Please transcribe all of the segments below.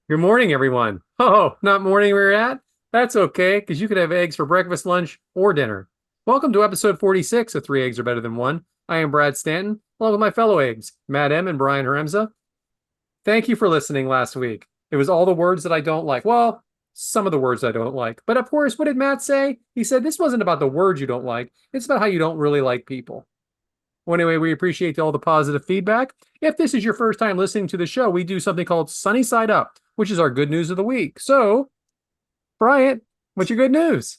Good morning, everyone. Oh, not morning where you're at? That's okay, because you could have eggs for breakfast, lunch, or dinner. Welcome to episode 46 of Three Eggs Are Better Than One. I am Brad Stanton, along with my fellow eggs, Matt M. and Brian Haremza. Thank you for listening last week. It was all the words that I don't like. Well, some of the words I don't like. But of course, what did Matt say? He said this wasn't about the words you don't like, it's about how you don't really like people. Well, anyway, we appreciate all the positive feedback. If this is your first time listening to the show, we do something called Sunny Side Up, which is our good news of the week. So, Bryant, what's your good news?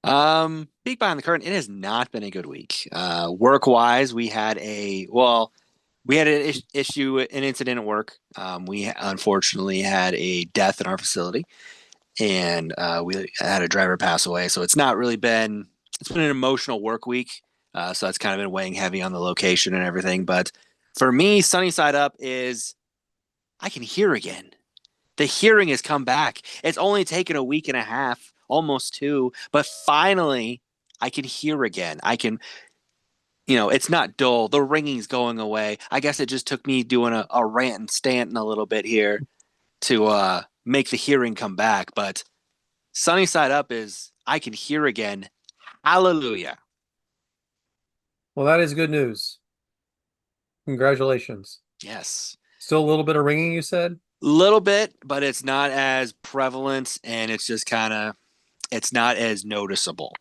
Peek behind the curtain. It has not been a good week. Work-wise, we had an issue, an incident at work. We unfortunately had a death in our facility, and we had a driver pass away. So it's been an emotional work week. So that's kind of been weighing heavy on the location and everything. But for me, sunny side up is I can hear again. The hearing has come back. It's only taken a week and a half, almost two, but finally I can hear again. It's not dull. The ringing's going away. I guess it just took me doing a rant and stanting a little bit here to make the hearing come back. But sunny side up is I can hear again. Hallelujah. Well, that is good news. Congratulations. Yes. Still a little bit of ringing, you said? Little bit, but it's not as prevalent and it's not as noticeable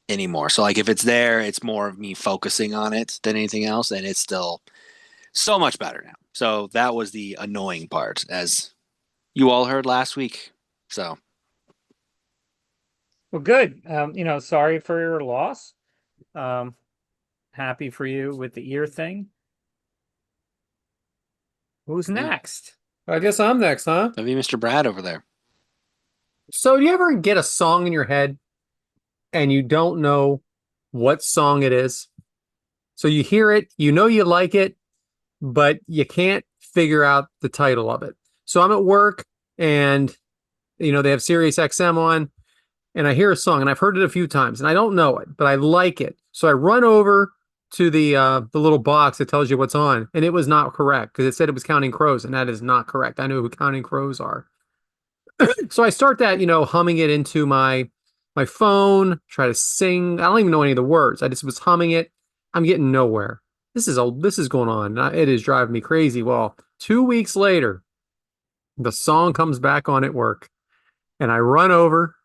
anymore. So like if it's there, it's more of me focusing on it than anything else, and it's still so much better now. So that was the annoying part, as you all heard last week. So Well, good. Sorry for your loss. Um, Happy for you with the ear thing. Who's yeah, next? I guess I'm next, huh? maybe Mr. Brad over there. So, do you ever get a song in your head and you don't know what song it is? So you hear it, you know you like it, but you can't figure out the title of it. So I'm at work and they have Sirius XM on and I hear a song and I've heard it a few times and I don't know it, but I like it. So I run over to the little box that tells you what's on, and it was not correct because it said it was Counting Crows, and that is not correct. I know who Counting Crows are. So I start that, humming it into my phone, try to sing. I don't even know any of the words. I just was humming it. I'm getting nowhere. This is going on. It is driving me crazy. Well, 2 weeks later, the song comes back on at work, and I run over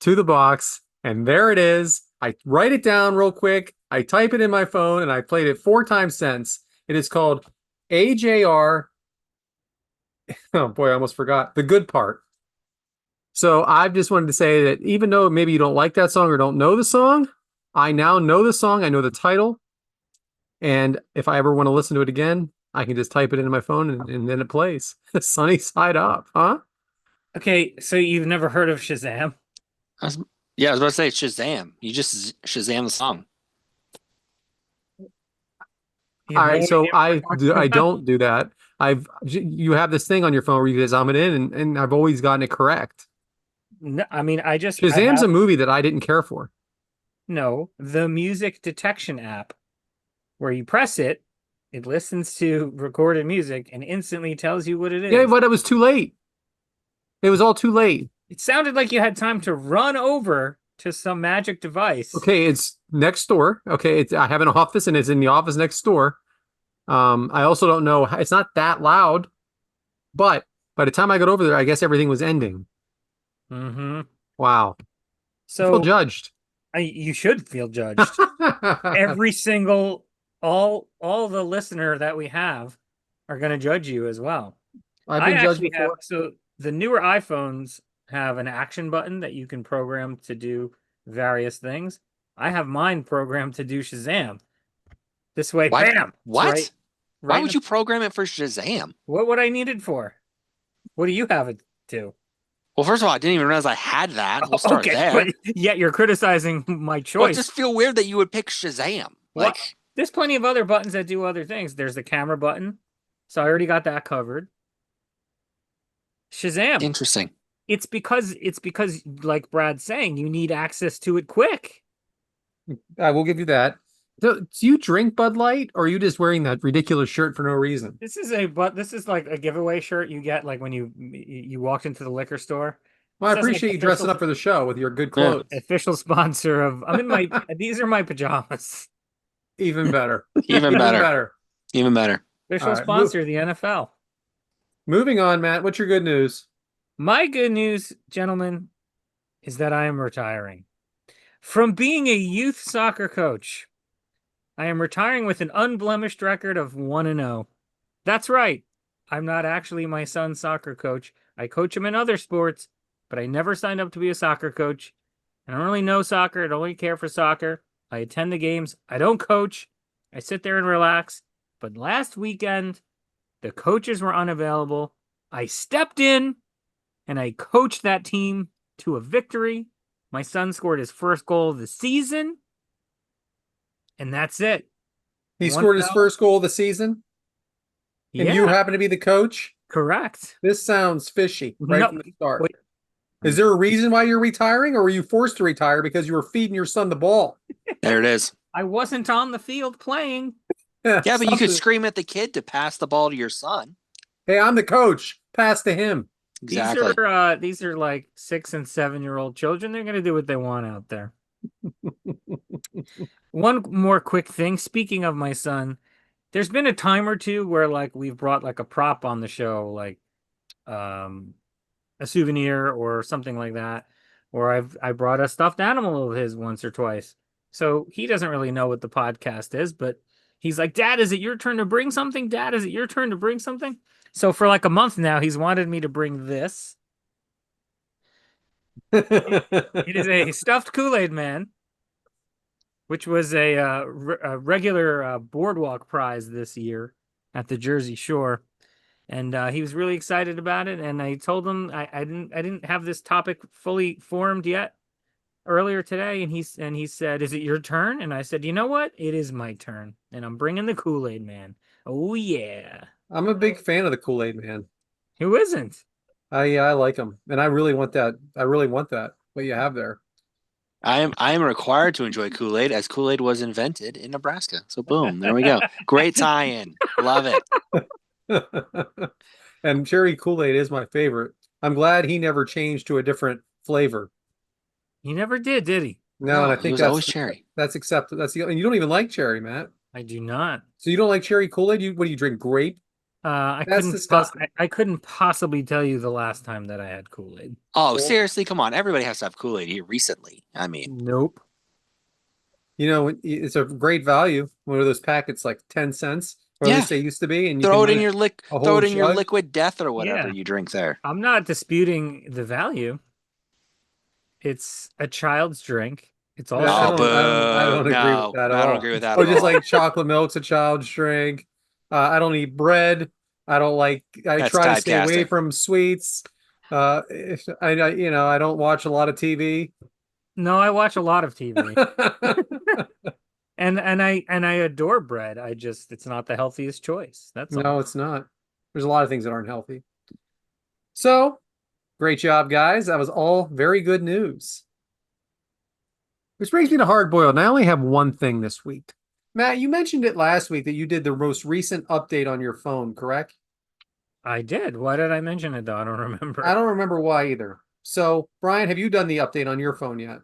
to the box, and there it is. I write it down real quick. I type it in my phone, and I played it 4 times since. It is called AJR. Oh boy, I almost forgot the good part. So I just wanted to say that even though maybe you don't like that song or don't know the song, I now know the song. I know the title. And if I ever want to listen to it again, I can just type it into my phone and then it plays. Sunny side up, huh? Okay, so you've never heard of Shazam? I was, yeah, I was about to say Shazam. You just Shazam the song. You All have no right, so idea what we're talking I about? don't do that. You have this thing on your phone where you can zoom it in, and I've always gotten it correct. No, I Shazam's have a movie that I didn't care for. no, the music detection app where you press it, it listens to recorded music and instantly tells you what it Yeah, is. but it was too late. It was all too late. It sounded like you had time to run over to some magic device. Okay, it's next door. Okay, I have an office and it's in the office next door. I also don't know. It's not that loud, but by the time I got over there, I guess everything was ending. Mm-hmm. Wow, I feel So judged. you should feel judged. Every single all the listener that we have are going to judge you as well. I've I been judged actually have before. so the newer iPhones have an action button that you can program to do various things. I have mine programmed to do Shazam. This way, Why? bam, it's What? Why right in would the you program it for Shazam? what would I need it for? What do you have it to? Well, first of all, I didn't even realize I had that. We'll start Okay, but there. yet you're criticizing my Well, it choice. just feel weird that you would pick Shazam. What? Like, There's plenty of other buttons that do other things. There's the camera button, so I already got that covered. Shazam. interesting. It's because like Brad's saying, you need access to it quick. I will give you that. Do you drink Bud Light, or are you just wearing that ridiculous shirt for no reason? This is like a giveaway shirt you get like when you walked into the liquor store. Well, It I says like appreciate you dressing up for the show with your good Yeah. clothes. official sponsor of I'm in my these are my pajamas. Even better. Even Even better. better. Even better. Official All right. sponsor of the NFL. Moving on, Matt. What's your good news? My good news, gentlemen, is that I am retiring. From being a youth soccer coach, I am retiring with an unblemished record of 1-0. That's right. I'm not actually my son's soccer coach. I coach him in other sports, but I never signed up to be a soccer coach. I don't really know soccer. I don't really care for soccer. I attend the games. I don't coach. I sit there and relax. But last weekend, the coaches were unavailable. I stepped in and I coached that team to a victory. My son scored his first goal of the season. And that's it. He scored his first goal of the season, and you Yeah, happen to be the coach? correct. This sounds fishy right No, from the start. wait. Is there a reason why you're retiring, or were you forced to retire because you were feeding your son the ball? There it is. I wasn't on the field playing. Yeah, but you could Something. scream at the kid to pass the ball to your son. Hey, I'm the coach. Pass to him. Exactly. These are like 6 and 7-year-old children. They're gonna do what they want out there. One more quick thing. Speaking of my son, there's been a time or two where like we've brought like a prop on the show, like a souvenir or something like that. Or I brought a stuffed animal of his once or twice. So he doesn't really know what the podcast is, but he's like, Dad, is it your turn to bring something? Dad, is it your turn to bring something? So for like a month now, he's wanted me to bring this. It is a stuffed Kool-Aid Man, which was a regular boardwalk prize this year at the Jersey Shore, and he was really excited about it. And I told him I didn't have this topic fully formed yet earlier today, and he said, "Is it your turn?" And I said, "You know what? It is my turn, and I'm bringing the Kool-Aid Man." Oh yeah, I'm a big fan of the Kool-Aid Man. who isn't? I like him, and I really want that. I really want that. What you have there. I am required to enjoy Kool-Aid as Kool-Aid was invented in Nebraska. So boom, there we go. Great tie-in. Love it. And cherry Kool-Aid is my favorite. I'm glad he never changed to a different flavor. He never did he? No, and I He think was always cherry. that's accepted. And you don't even like cherry, Matt. I do not. So you don't like cherry Kool-Aid? What do you drink? Grape? That's disgusting. I couldn't possibly tell you the last time that I had Kool-Aid. Oh, seriously, come on. Everybody has to have Kool-Aid here recently. I mean, Nope. You know, it's a great value. One of those packets, like 10 cents, or at Yeah. least they used to be. And you throw can it in make your a throw whole it in your jug. liquid death or whatever Yeah. you drink there. I'm not disputing the value. It's a child's drink. It's all I Oh, don't, I don't, I boo. don't agree with No, that at I don't all. agree with that Or at just all. like chocolate milk's a child's drink. I don't eat bread. I don't like. I That's try to stay away typecasting. from sweets. If I don't watch a lot of TV. No, I watch a lot of TV. And I adore bread. It's not the healthiest choice. That's all. No, it's not. There's a lot of things that aren't healthy. So, great job, guys. That was all very good news. Which brings me to hard boiled. And I only have one thing this week. Matt, you mentioned it last week that you did the most recent update on your phone, correct? I did. Why did I mention it though? I don't remember. I don't remember why either. So, Brian, have you done the update on your phone yet?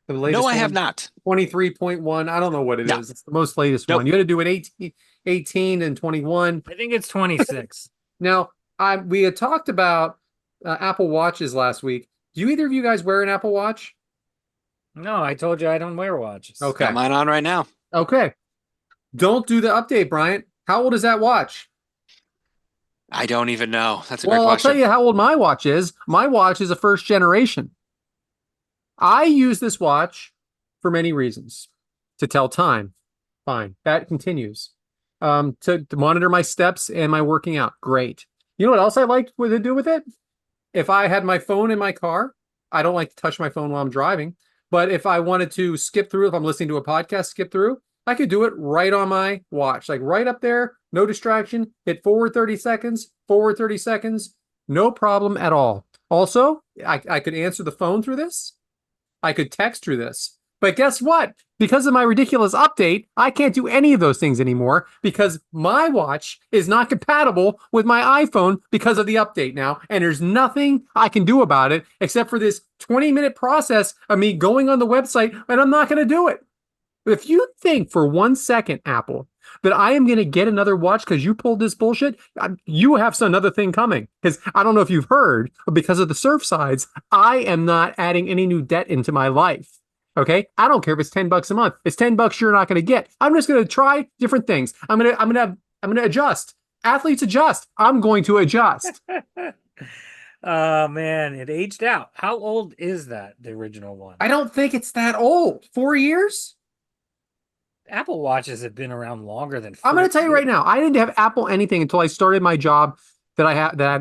The latest No, I have one? not. 23.1. I don't know what it No. is. It's the most latest Nope. one. You had to do it 18 and 21. I think it's 26. Now, we had talked about Apple Watches last week. Do either of you guys wear an Apple Watch? No, I told you I don't wear watches. Okay. Got mine on right now. Okay. Don't do the update, Bryant. How old is that watch? I don't even know. That's a great Well, I'll question. tell you how old my watch is. My watch is a first generation. I use this watch for many reasons. To tell time. Fine. That continues. To monitor my steps and my working out. Great. You know what else I like to do with it? If I had my phone in my car, I don't like to touch my phone while I'm driving. But if I wanted to skip through, if I'm listening to a podcast, skip through, I could do it right on my watch, like right up there, no distraction, hit forward 30 seconds, no problem at all. Also, I could answer the phone through this. I could text through this. But guess what? Because of my ridiculous update, I can't do any of those things anymore because my watch is not compatible with my iPhone because of the update now. And there's nothing I can do about it except for this 20-minute process of me going on the website, and I'm not going to do it. If you think for 1 second, Apple, that I am going to get another watch because you pulled this bullshit, you have another thing coming. Because I don't know if you've heard, but because of the Surfsides, I am not adding any new debt into my life. Okay, I don't care if it's $10 a month. It's $10 you're not going to get. I'm just going to try different things. I'm going to adjust. Athletes adjust. I'm going to adjust. Oh man, it aged out. How old is that, the original one? I don't think it's that old. 4 years? Apple Watches have been around longer than I'm 4 going to tell you right years. now, I didn't have Apple anything until I started my job that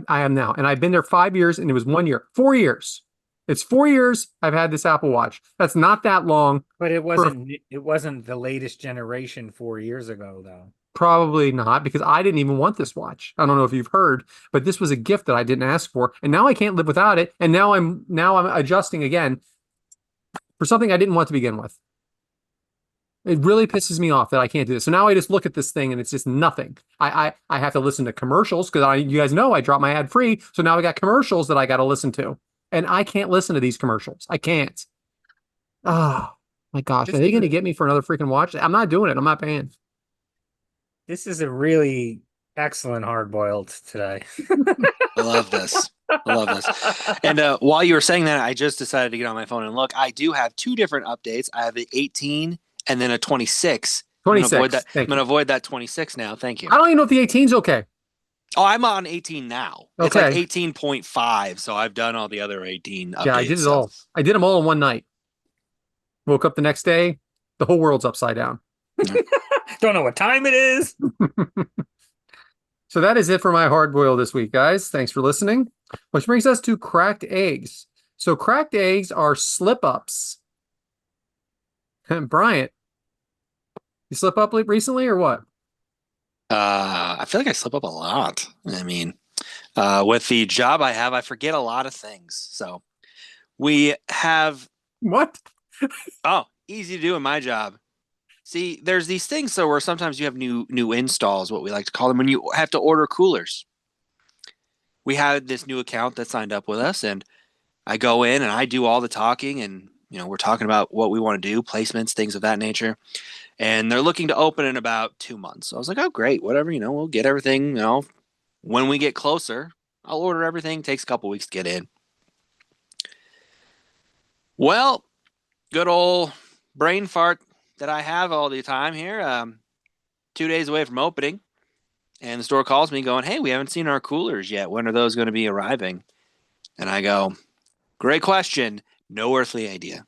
I am now, and I've been there 5 years, and it was 1 year, 4 years. It's 4 years I've had this Apple Watch. That's not that long. But it wasn't the latest generation 4 years ago, though. Probably not, because I didn't even want this watch. I don't know if you've heard, but this was a gift that I didn't ask for, and now I can't live without it. And now I'm adjusting again for something I didn't want to begin with. It really pisses me off that I can't do this. So now I just look at this thing and it's just nothing. I have to listen to commercials because you guys know I drop my ad free. So now I got commercials that I got to listen to, and I can't listen to these commercials. I can't. Oh my gosh, are they going to get me for another freaking watch? I'm not doing it. I'm not paying. This is a really excellent hard-boiled today. I love this. I love this. And while you were saying that, I just decided to get on my phone and look. I do have two different updates. I have the 18 and then a 26. 26. I'm going to avoid that 26 now. Thank you. I don't even know if the 18's okay. Oh, I'm on 18 now. It's Okay. like 18.5, so I've done all the other 18 updates. Yeah, I did it all. I did them all in one night. Woke up the next day, the whole world's upside down. Don't know what time it is. So that is it for my hard boil this week, guys. Thanks for listening. Which brings us to cracked eggs. So cracked eggs are slip-ups. Bryant, you slip up recently or what? I feel like I slip up a lot. I mean, with the job I have, I forget a lot of things. So we have What? easy to do in my job. See, there's these things so where sometimes you have new installs, what we like to call them, when you have to order coolers. We had this new account that signed up with us, and I go in and I do all the talking, and we're talking about what we want to do, placements, things of that nature. And they're looking to open in about 2 months. So I was like, oh great, whatever, we'll get everything, when we get closer, I'll order everything. Takes a couple weeks to get in. Well, good old brain fart that I have all the time here. 2 days away from opening, and the store calls me going, hey, we haven't seen our coolers yet. When are those going to be arriving? And I go, great question. No earthly idea.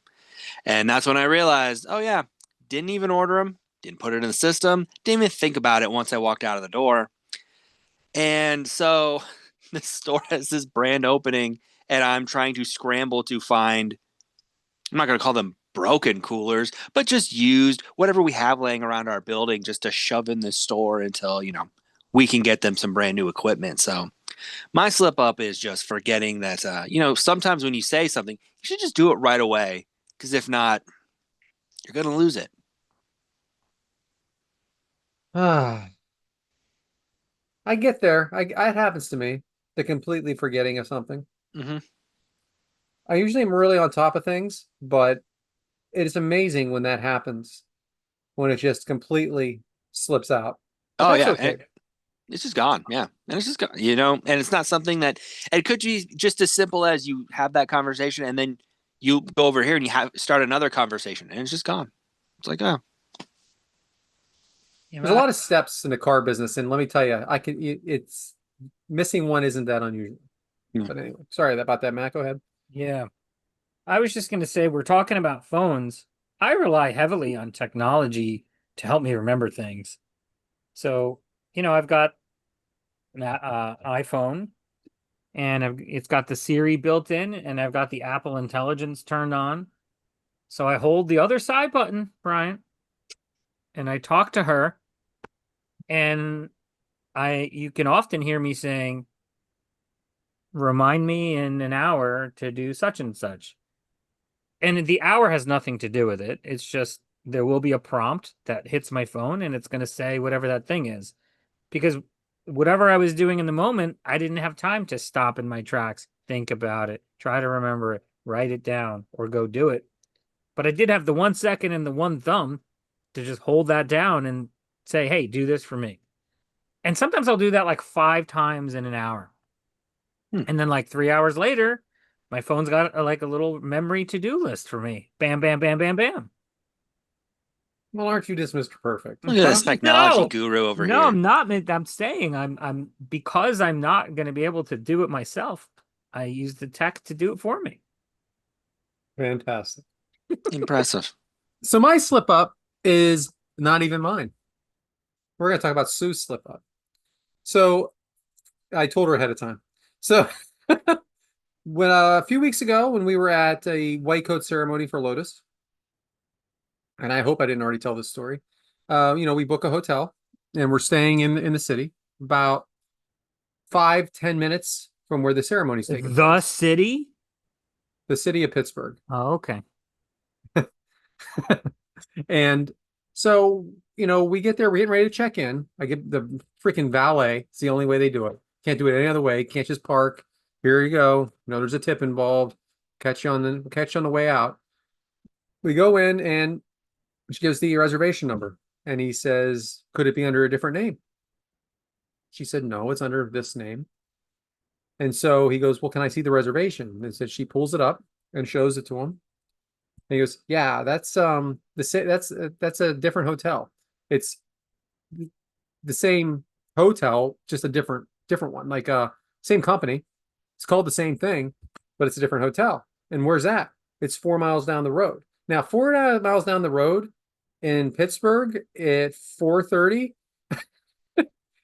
And that's when I realized, oh yeah, didn't even order them, didn't put it in the system, didn't even think about it once I walked out of the door. And so the store has this brand opening, and I'm trying to scramble to find, I'm not going to call them broken coolers, but just used, whatever we have laying around our building, just to shove in the store until, we can get them some brand new equipment. So my slip up is just forgetting that, sometimes when you say something, you should just do it right away. Because if not, you're going to lose it. I get there. It happens to me, the completely forgetting of something. Mm-hmm. I usually am really on top of things, but it is amazing when that happens, when it just completely slips out. But that's okay. It's just gone. Yeah. And it's just gone, and it's not something that, it could be just as simple as you have that conversation and then you go over here and you start another conversation and it's just gone. It's like, oh. There's a lot of steps in the car business, and let me tell you, it's missing one isn't that unusual. Yeah. But anyway, sorry about that, Matt. Go ahead. Yeah. I was just going to say, we're talking about phones. I rely heavily on technology to help me remember things. So, I've got an iPhone, and it's got the Siri built in, and I've got the Apple Intelligence turned on. So I hold the other side button, Bryant, and I talk to her, and you can often hear me saying, remind me in an hour to do such and such. And the hour has nothing to do with it. It's just there will be a prompt that hits my phone and it's going to say whatever that thing is. Because whatever I was doing in the moment, I didn't have time to stop in my tracks, think about it, try to remember it, write it down, or go do it. But I did have the 1 second and the one thumb to just hold that down and say, hey, do this for me. And sometimes I'll do that like 5 times in an hour. Hmm. And then like 3 hours later, my phone's got like a little memory to-do list for me. Bam, bam, bam, bam, bam. Well, aren't you just Mr. Perfect? Look at this technology No, guru over no, here. I'm not. I'm saying I'm because I'm not going to be able to do it myself. I use the tech to do it for me. Fantastic. Impressive. So my slip up is not even mine. We're going to talk about Sue's slip up. So I told her ahead of time. So when a few weeks ago, when we were at a white coat ceremony for Lotus, and I hope I didn't already tell this story. We book a hotel and we're staying in the city about 5-10 minutes from where the ceremony's taking The place. city? The city of Pittsburgh. Oh, okay. And so, we get there, we're getting ready to check in. I get the freaking valet. It's the only way they do it. Can't do it any other way. Can't just park. Here you go. There's a tip involved. Catch you on the way out. We go in and she gives the reservation number and he says, could it be under a different name? She said, no, it's under this name. And so he goes, well, can I see the reservation? And so she pulls it up and shows it to him. And he goes, yeah, that's that's a different hotel. It's the same hotel, just a different one, like same company. It's called the same thing, but it's a different hotel. And where's that? It's 4 miles down the road. Now, 4 miles down the road in Pittsburgh at 4:30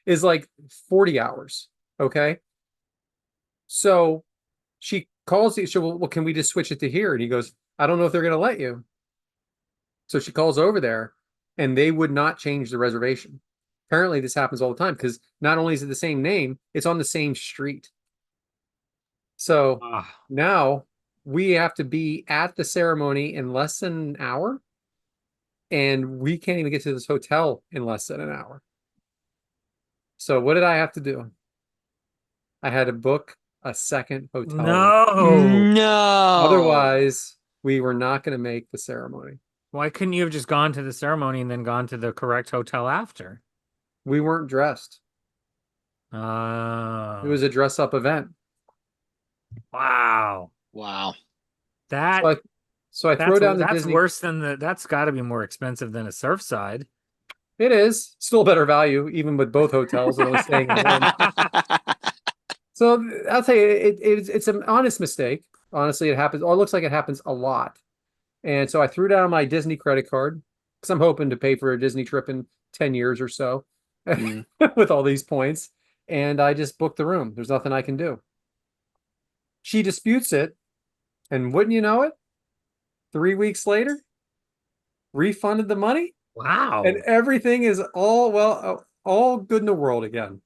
is like 40 hours. Okay. So she calls you. Well, can we just switch it to here? And he goes, I don't know if they're going to let you. So she calls over there and they would not change the reservation. Apparently, this happens all the time because not only is it the same name, it's on the same street. So now we have to be at the ceremony in less than an hour. And we can't even get to this hotel in less than an hour. So what did I have to do? I had to book a second hotel room. No. Otherwise, we were not going to make the ceremony. Why couldn't you have just gone to the ceremony and then gone to the correct hotel after? We weren't dressed. Oh. It was a dress-up event. Wow. Wow. So I throw down the that's Disney. Worse than that's got to be more expensive than a Surfside. It is still better value, even with both hotels and only staying in one. So I'll tell you, it's an honest mistake. Honestly, it happens. Or it looks like it happens a lot. And so I threw down my Disney credit card because I'm hoping to pay for a Disney trip in 10 years or so with all these points. And I just booked the room. There's nothing I can do. She disputes it. And wouldn't you know it? 3 weeks later, refunded the money. Wow. And everything is all good in the world again.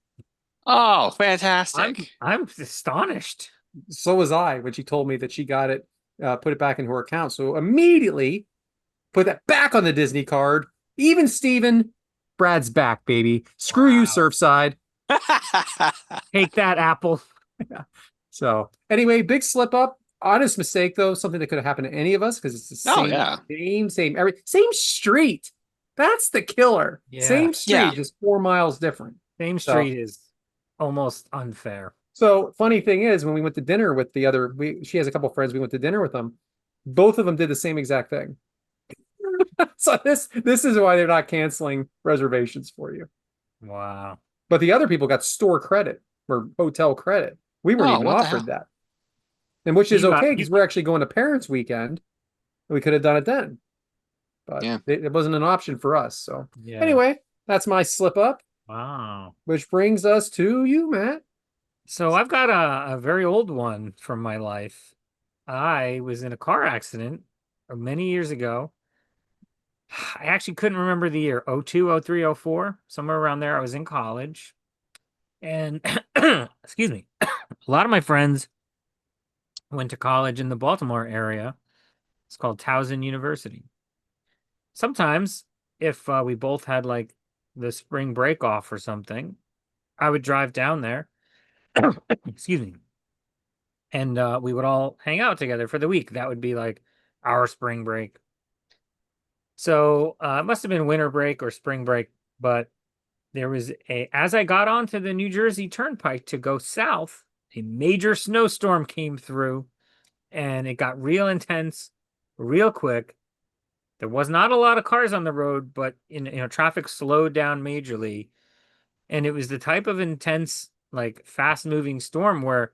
Oh, fantastic. I'm astonished. So was I when she told me that she got it, put it back into her account. So immediately put that back on the Disney card. Even Steven, Brad's back, baby. Screw you, Surfside. Take that, Apple. Yeah. So anyway, big slip up. Honest mistake, though, something that could have happened to any of us because it's the same street. That's the killer. Yeah. Same street, just 4 miles different. Same street is almost unfair. So funny thing is, when we went to dinner with the other, she has a couple of friends. We went to dinner with them. Both of them did the same exact thing. So this is why they're not canceling reservations for you. Wow. But the other people got store credit or hotel credit. We weren't even offered that. And which is okay because we're actually going to parents' weekend. We could have done it then. But it wasn't an option for us. So anyway, that's my slip up. Wow. Which brings us to you, Matt. So I've got a very old one from my life. I was in a car accident many years ago. I actually couldn't remember the year, 02, 03, 04, somewhere around there. I was in college. And excuse me, a lot of my friends went to college in the Baltimore area. It's called Towson University. Sometimes, if we both had like the spring break off or something, I would drive down there. Excuse me. And we would all hang out together for the week. That would be like our spring break. So it must have been winter break or spring break, but there was as I got onto the New Jersey Turnpike to go south, a major snowstorm came through and it got real intense, real quick. There was not a lot of cars on the road, but traffic slowed down majorly. And it was the type of intense, like fast moving storm where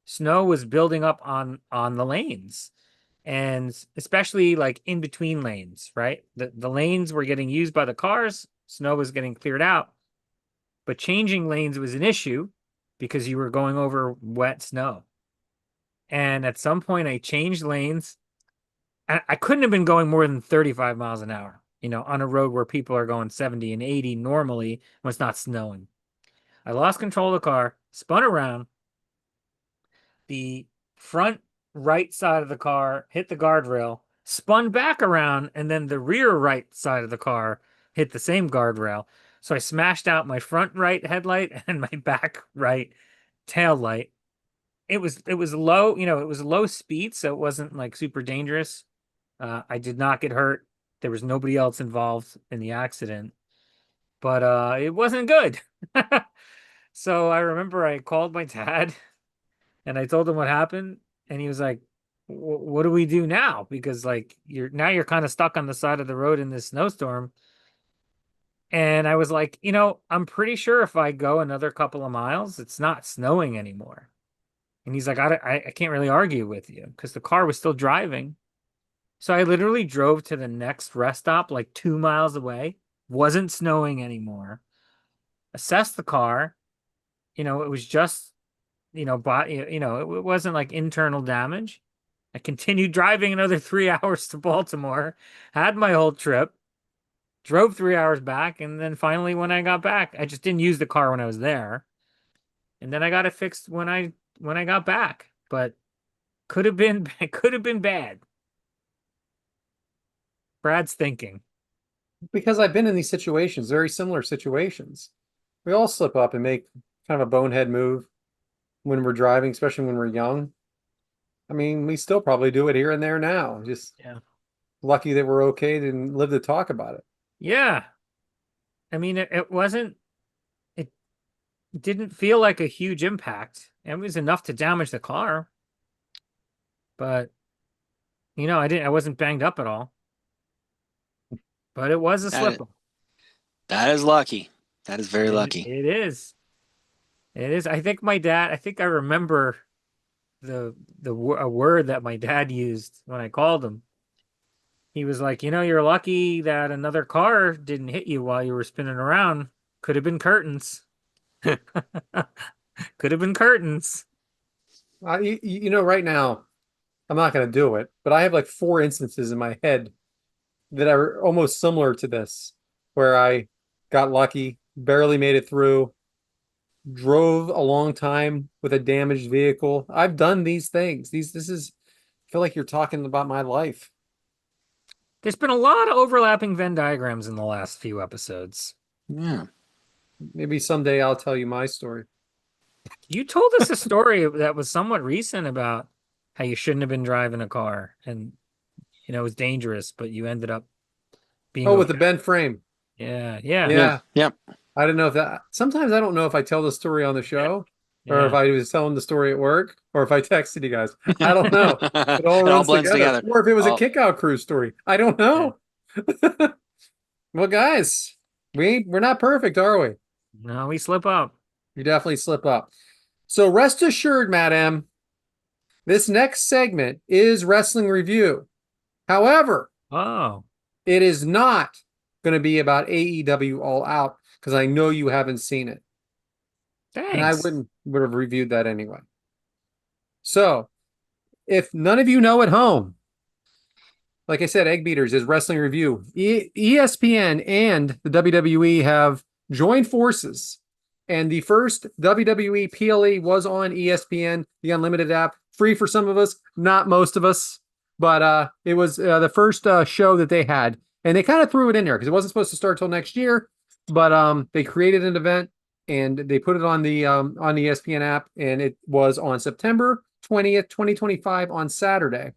snow was building up on the lanes, and especially like in between lanes, right? The lanes were getting used by the cars, snow was getting cleared out, but changing lanes was an issue because you were going over wet snow. And at some point I changed lanes. I couldn't have been going more than 35 miles an hour, on a road where people are going 70 and 80 normally when it's not snowing. I lost control of the car, spun around. The front right side of the car hit the guardrail, spun back around, and then the rear right side of the car hit the same guardrail. So I smashed out my front right headlight and my back right tail light. It was low, it was low speed, so it wasn't like super dangerous. I did not get hurt. There was nobody else involved in the accident, but it wasn't good. So I remember I called my dad and I told him what happened, and he was like, "What do we do now? Because like you're kind of stuck on the side of the road in this snowstorm." And I was like, I'm pretty sure if I go another couple of miles, it's not snowing anymore. And he's like, I can't really argue with you because the car was still driving. So I literally drove to the next rest stop, like 2 miles away. Wasn't snowing anymore. Assessed the car. It was just, it wasn't like internal damage. I continued driving another 3 hours to Baltimore, had my whole trip, drove 3 hours back, and then finally when I got back, I just didn't use the car when I was there. And then I got it fixed when I got back. But could have been could have been bad. Brad's thinking. Because I've been in these situations, very similar situations. We all slip up and make kind of a bonehead move when we're driving, especially when we're young. I mean, we still probably do it here and there now. Just Yeah. lucky that we're okay and live to talk about it. Yeah. I mean, it wasn't, it didn't feel like a huge impact. It was enough to damage the car. But, I wasn't banged up at all. But it was a slip up. That is lucky. That is very lucky. It is. It is. I think I remember a word that my dad used when I called him. He was like, you're lucky that another car didn't hit you while you were spinning around. Could have been curtains. Could have been curtains. Right now, I'm not going to do it, but I have like 4 instances in my head that are almost similar to this, where I got lucky, barely made it through, drove a long time with a damaged vehicle. I've done these things. I feel like you're talking about my life. There's been a lot of overlapping Venn diagrams in the last few episodes. Yeah. Maybe someday I'll tell you my story. You told us a story that was somewhat recent about how you shouldn't have been driving a car and, it was dangerous, but you ended up being with the bent frame. Yeah. Yeah. I don't know if that. Sometimes I don't know if I tell the story on the show, or if I was telling the story at work, or if I texted you guys. I don't know. It all runs blends together. or if it was a kick-out crew story. I don't know. Yeah. Well, guys, we're not perfect, are we? No, we slip up. You definitely slip up. So rest assured, Madam, this next segment is wrestling review. However, it is not going to be about AEW All Out, because I know you haven't seen it. Thanks. And I would have reviewed that anyway. So, if none of you know at home, like I said, Egg Beaters is wrestling review. ESPN and the WWE have joined forces, and the first WWE PLE was on ESPN, the Unlimited app, free for some of us, not most of us. But it was the first show that they had, and they kind of threw it in there because it wasn't supposed to start till next year. But they created an event and they put it on the ESPN app, and it was on September 20th, 2025 on Saturday.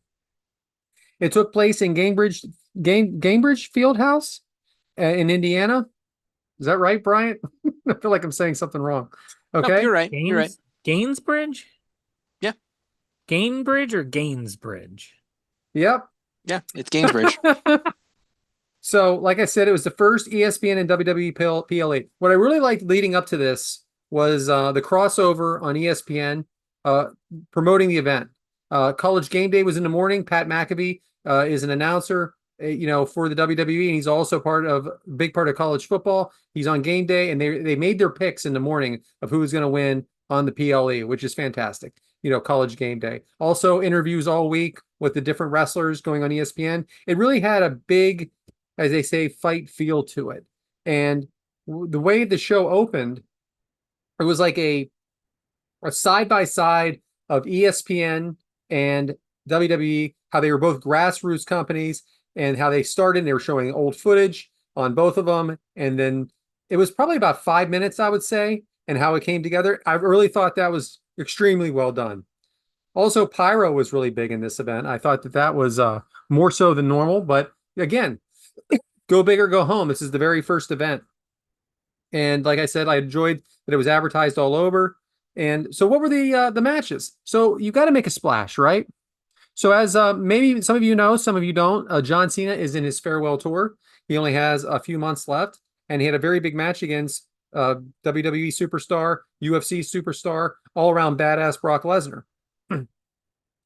It took place in Gainbridge Fieldhouse in Indiana. Is that right, Bryant? I feel like I'm saying something wrong. Nope, Okay. you're right. You're right. Gainsbridge? Yeah. Gainbridge or Gainsbridge? Yep. Yeah, it's Gainsbridge. So, like I said, it was the first ESPN and WWE PLE. What I really liked leading up to this was the crossover on ESPN uh, promoting the event. College Game Day was in the morning. Pat McAfee is an announcer, for the WWE, and he's also big part of college football. He's on Game Day, and they made their picks in the morning of who was going to win on the PLE, which is fantastic. College Game Day. Also, interviews all week with the different wrestlers going on ESPN. It really had a big, as they say, fight feel to it. And the way the show opened, it was like a side by side of ESPN and WWE, how they were both grassroots companies and how they started. And they were showing old footage on both of them. And then it was probably about 5 minutes, I would say, and how it came together. I really thought that was extremely well done. Also, pyro was really big in this event. I thought that was more so than normal, but again, go big or go home. This is the very first event. And like I said, I enjoyed that it was advertised all over. And so what were the matches? So you got to make a splash, right? So as maybe some of you know, some of you don't, John Cena is in his farewell tour. He only has a few months left, and he had a very big match against WWE superstar, UFC superstar, all-around badass Brock Lesnar.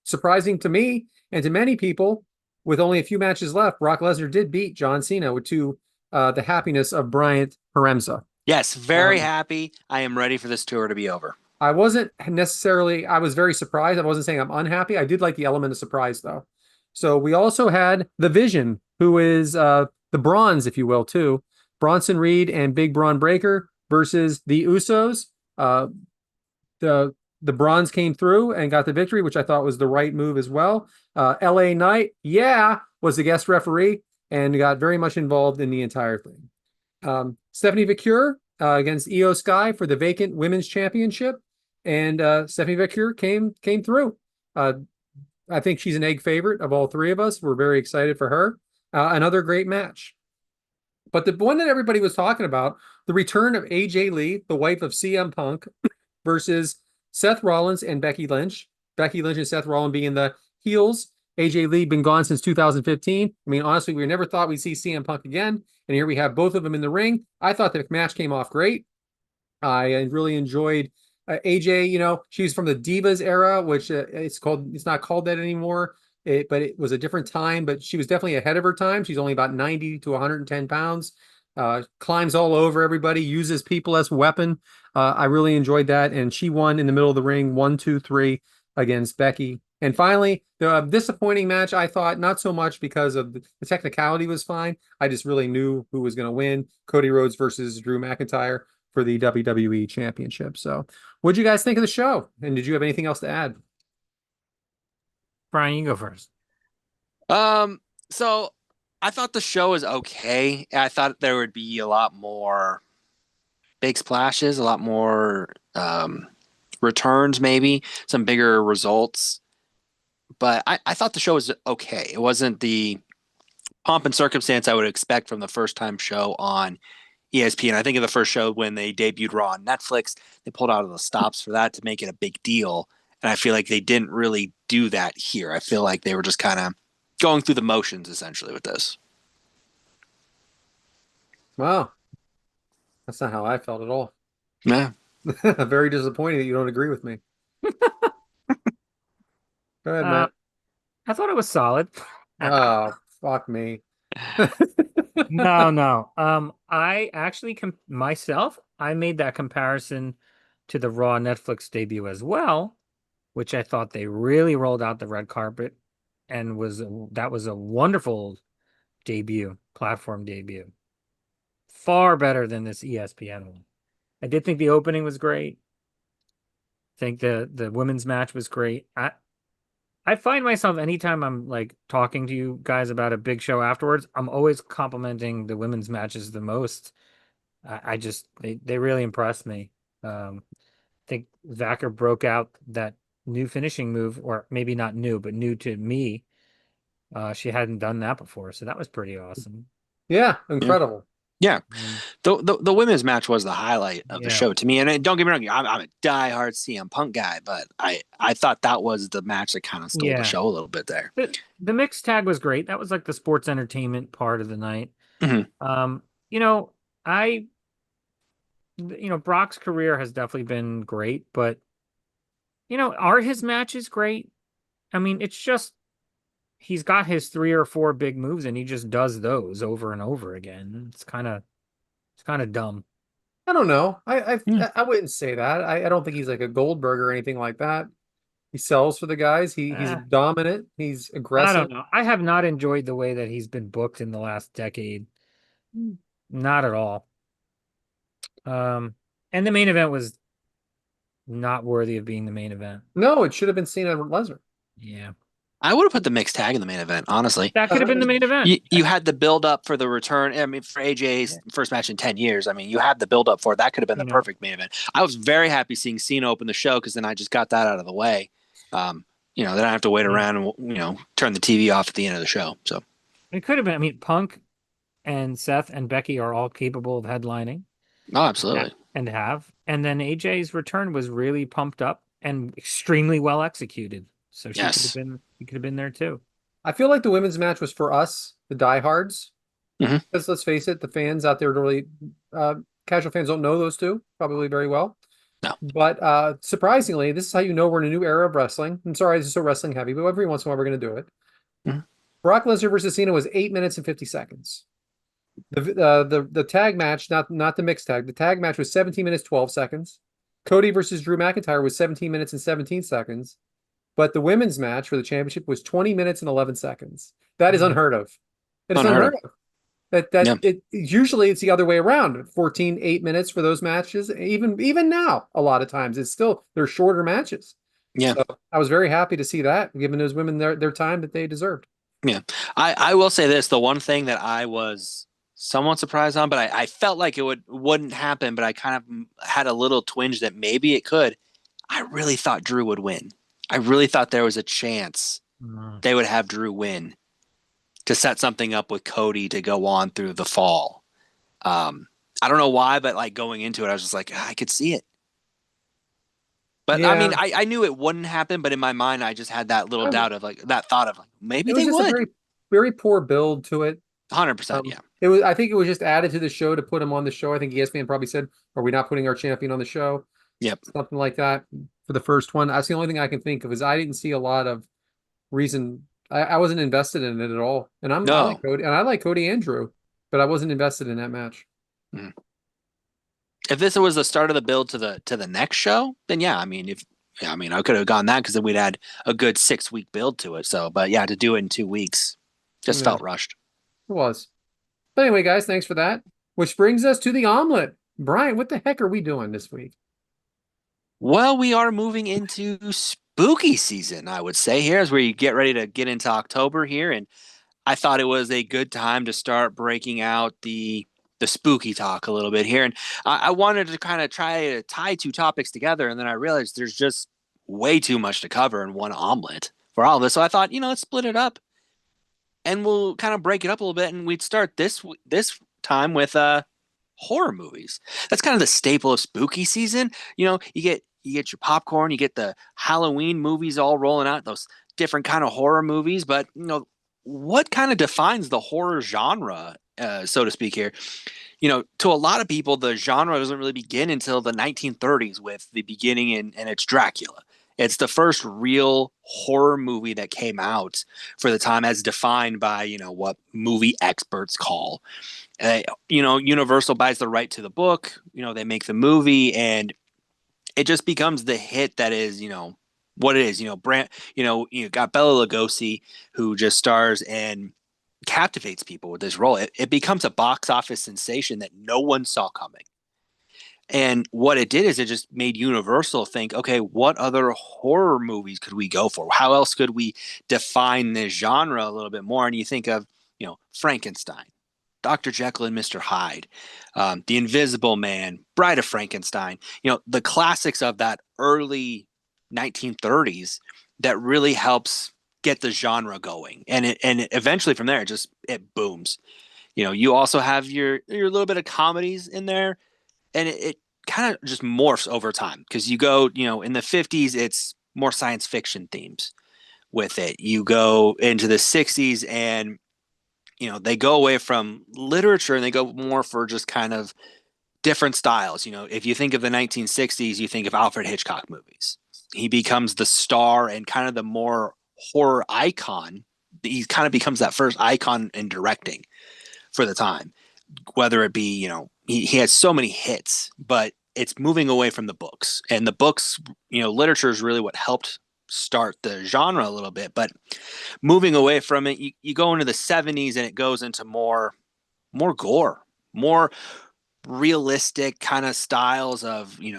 Surprising to me and to many people, with only a few matches left, Brock Lesnar did beat John Cena to the happiness of Bryant Paremza. Yes, very happy. I am ready for this tour to be over. I was very surprised. I wasn't saying I'm unhappy. I did like the element of surprise, though. So we also had the Vision, who is the Bronze, if you will, too. Bronson Reed and Big Braun Breaker versus the Usos. The Bronze came through and got the victory, which I thought was the right move as well. LA Knight, was the guest referee and got very much involved in the entire thing. Stephanie Vicure against Io Sky for the vacant women's championship, and Stephanie Vicure came through. I think she's an egg favorite of all three of us. We're very excited for her. Another great match. But the one that everybody was talking about, the return of AJ Lee, the wife of CM Punk, versus Seth Rollins and Becky Lynch. Becky Lynch and Seth Rollins being the heels. AJ Lee been gone since 2015. I mean, honestly, we never thought we'd see CM Punk again. And here we have both of them in the ring. I thought the match came off great. I really enjoyed AJ. She's from the Divas era, which it's not called that anymore. But it was a different time, but she was definitely ahead of her time. She's only about 90 to 110 pounds. Climbs all over everybody, uses people as a weapon. I really enjoyed that. And she won in the middle of the ring, 1, 2, 3 against Becky. And finally, the disappointing match, I thought, not so much because of the technicality was fine. I just really knew who was going to win. Cody Rhodes versus Drew McIntyre for the WWE Championship. So what'd you guys think of the show? And did you have anything else to add? Brian, you go first. So I thought the show was okay. I thought there would be a lot more big splashes, a lot more returns, maybe some bigger results. But I thought the show was okay. It wasn't the pomp and circumstance I would expect from the first time show on ESPN. I think of the first show when they debuted Raw on Netflix, they pulled out of the stops for that to make it a big deal. And I feel like they didn't really do that here. I feel like they were just kind of going through the motions essentially with this. Wow. That's not how I felt at all. Yeah. Very disappointing that you don't agree with me. Go ahead, Matt. I thought it was solid. Oh, fuck me. No. I actually myself, I made that comparison to the Raw Netflix debut as well, which I thought they really rolled out the red carpet and that was a wonderful platform debut. Far better than this ESPN one. I did think the opening was great. I think the women's match was great. I find myself anytime I'm like talking to you guys about a big show afterwards, I'm always complimenting the women's matches the most. I just they really impressed me. I think Vacker broke out that new finishing move, or maybe not new, but new to me. She hadn't done that before, so that was pretty awesome. Yeah, Yeah. incredible. Yeah. Um, The women's match was the highlight of the yeah, show to me. And don't get me wrong, I'm a diehard CM Punk guy, but I thought that was the match that kind of stole the yeah. show a little bit there. The mixed tag was great. That was like the sports entertainment part of the night. Hmm. Um, you know, I Brock's career has definitely been great, but are his matches great? I mean, it's just he's got his three or four big moves and he just does those over and over again. It's kind of dumb. I don't know. Yeah. I wouldn't say that. I don't think he's like a Goldberg or anything like that. He sells for the guys. He's Uh, dominant. He's I aggressive. don't know. I have not enjoyed the way that he's been booked in the last decade. Not at all. And the main event was not worthy of being the main event. No, it should have been seen at Lesnar. Yeah. I would have put the mixed tag in the main event, honestly. That could have been the main event. You had the build up for the return. I mean, for AJ's first match in 10 years, I mean, you had the build up for it. That could have been the perfect main event. I was very happy seeing Cena open the show because then I just got that out of the way. Then I have to wait around and, turn the TV off at the end of the show. So It could have been. I mean, Punk and Seth and Becky are all capable of headlining. oh, absolutely. And have. And then AJ's return was really pumped up and extremely well executed. So Yes. she could have been there too. I feel like the women's match was for us, the diehards. Mhm. Because let's face it, the fans out there don't really, casual fans don't know those two probably very well. No. But surprisingly, this is how you know we're in a new era of wrestling. I'm sorry, this is so wrestling heavy, but every once in a while we're going to do it. Mhm. Brock Lesnar versus Cena was 8 minutes and 50 seconds. The tag match, not the mixed tag, the tag match was 17 minutes 12 seconds. Cody versus Drew McIntyre was 17 minutes and 17 seconds. But the women's match for the championship was 20 minutes and 11 seconds. That is unheard of. It is unheard of. Yeah. Usually it's the other way around. 14, 8 minutes for those matches. Even now, a lot of times it's still they're shorter matches. Yeah. So I was very happy to see that, giving those women their time that they deserved. Yeah. I will say this, the one thing that I was somewhat surprised on, but I felt like wouldn't happen, but I kind of had a little twinge that maybe it could. I really thought Drew would win. I really thought there was a chance they would have Drew win to set something up with Cody to go on through the fall. I don't know why, but like going into it, I was just like, I could see it. But Yeah. I mean, I knew it wouldn't happen, but in my mind, I just had that little doubt of like that thought of like maybe It was they just a would. very, very poor build to it. 100%, yeah. It was. I think it was just added to the show to put him on the show. I think ESPN probably said, "Are we not putting our champion on the show?" Yep. Something like that for the first one. That's the only thing I can think of is I didn't see a lot of reason. I wasn't invested in it at all. And I like No. Cody, and I like Cody and Drew, but I wasn't invested in that match. Mhm. If this was the start of the build to the next show, then yeah, I mean, I could have gone that because then we'd had a good 6-week build to it. So, but yeah, to do it in 2 weeks just Yeah. felt rushed. It was. But anyway, guys, thanks for that. Which brings us to the omelet. Brian, what the heck are we doing this week? Well, we are moving into spooky season, I would say, here as we get ready to get into October here. And I thought it was a good time to start breaking out the spooky talk a little bit here. And I wanted to kind of try to tie two topics together. And then I realized there's just way too much to cover in one omelet for all of this. So I thought, let's split it up and we'll kind of break it up a little bit. And we'd start this time with horror movies. That's kind of the staple of spooky season. You get your popcorn, you get the Halloween movies all rolling out, those different kind of horror movies. But what kind of defines the horror genre, so to speak here? To a lot of people, the genre doesn't really begin until the 1930s with the beginning and it's Dracula. It's the first real horror movie that came out for the time as defined by, what movie experts call. Universal buys the right to the book, they make the movie and it just becomes the hit that is, what it is. Bryant, you got Bela Lugosi who just stars and captivates people with this role. It becomes a box office sensation that no one saw coming. And what it did is it just made Universal think, okay, what other horror movies could we go for? How else could we define this genre a little bit more? And you think of, Frankenstein, Dr. Jekyll and Mr. Hyde, The Invisible Man, Bride of Frankenstein, the classics of that early 1930s that really helps get the genre going. And eventually from there, it booms. You also have your little bit of comedies in there, and it kind of just morphs over time because you go, in the 50s, it's more science fiction themes with it. You go into the 60s and, they go away from literature and they go more for just kind of different styles. If you think of the 1960s, you think of Alfred Hitchcock movies. He becomes the star and kind of the more horror icon. He kind of becomes that first icon in directing for the time, whether it be, he has so many hits, but it's moving away from the books. And the books, literature is really what helped start the genre a little bit. But moving away from it, you go into the 70s and it goes into more gore, more realistic kind of styles of, I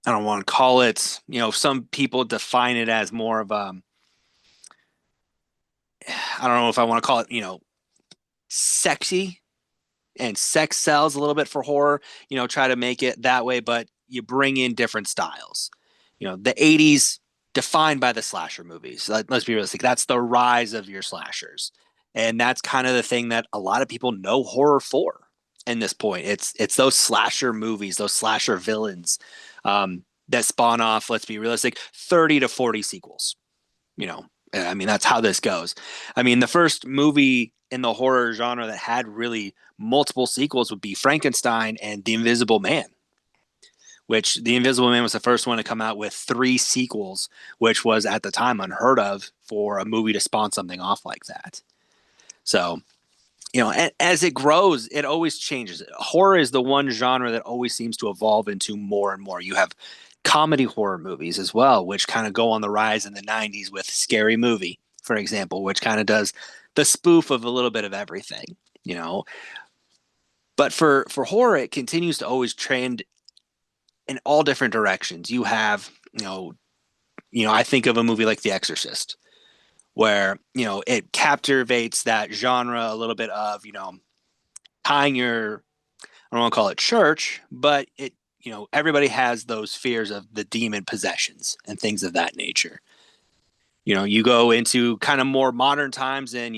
don't want to call it, some people define it as more of I don't know if I want to call it, sexy, and sex sells a little bit for horror, try to make it that way, but you bring in different styles. The 80s defined by the slasher movies. Let's be realistic. That's the rise of your slashers. And that's kind of the thing that a lot of people know horror for in this point. It's those slasher movies, those slasher villains that spawn off, let's be realistic, 30 to 40 sequels. I mean, that's how this goes. I mean, the first movie in the horror genre that had really multiple sequels would be Frankenstein and The Invisible Man, which The Invisible Man was the first one to come out with 3 sequels, which was at the time unheard of for a movie to spawn something off like that. So, as it grows, it always changes. Horror is the one genre that always seems to evolve into more and more. You have comedy horror movies as well, which kind of go on the rise in the 90s with Scary Movie, for example, which kind of does the spoof of a little bit of everything, But for horror, it continues to always trend in all different directions. You have, I think of a movie like The Exorcist, where, it captivates that genre a little bit of, tying your, I don't want to call it church, but everybody has those fears of the demon possessions and things of that nature. You go into kind of more modern times and,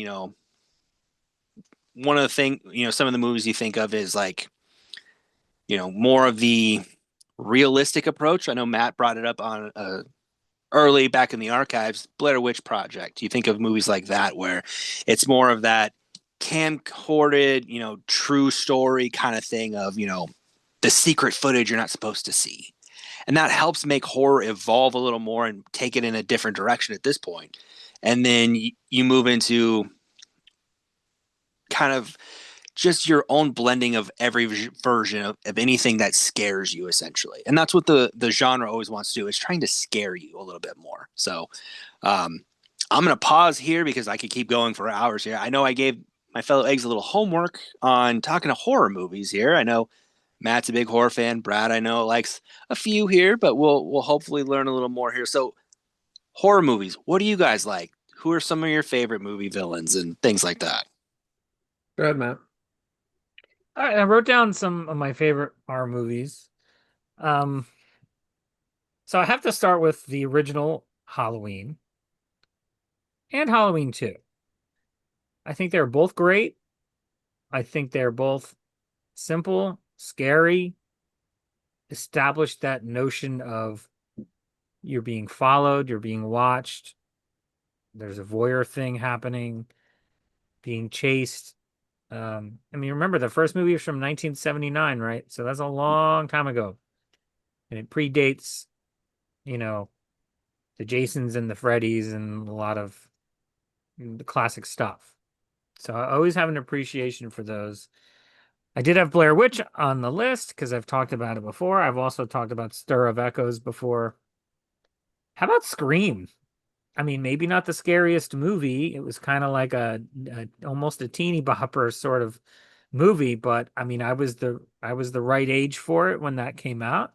one of the things, some of the movies you think of is like, more of the realistic approach. I know Matt brought it up on early back in the archives, Blair Witch Project. You think of movies like that where it's more of that camcorded, true story kind of thing of, the secret footage you're not supposed to see. And that helps make horror evolve a little more and take it in a different direction at this point. And then you move into kind of just your own blending of every version of anything that scares you, essentially. And that's what the genre always wants to do, is trying to scare you a little bit more. So I'm going to pause here because I could keep going for hours here. I know I gave my fellow eggs a little homework on talking to horror movies here. I know Matt's a big horror fan. Brad, I know, likes a few here, but we'll hopefully learn a little more here. So horror movies, what do you guys like? Who are some of your favorite movie villains and things like that? Go ahead, Matt. All right, I wrote down some of my favorite horror movies. Um, so I have to start with the original Halloween and Halloween 2. I think they're both great. I think they're both simple, scary, established that notion of you're being followed, you're being watched, there's a voyeur thing happening, being chased. I mean, remember the first movie was from 1979, right? So that's a long time ago. And it predates, you know, the Jasons and the Freddys and a lot of the classic stuff. So I always have an appreciation for those. I did have Blair Witch on the list because I've talked about it before. I've also talked about Stir of Echoes before. How about Scream? I mean, maybe not the scariest movie. It was kind of like a almost a teeny bopper sort of movie, but I mean, I was the right age for it when that came out.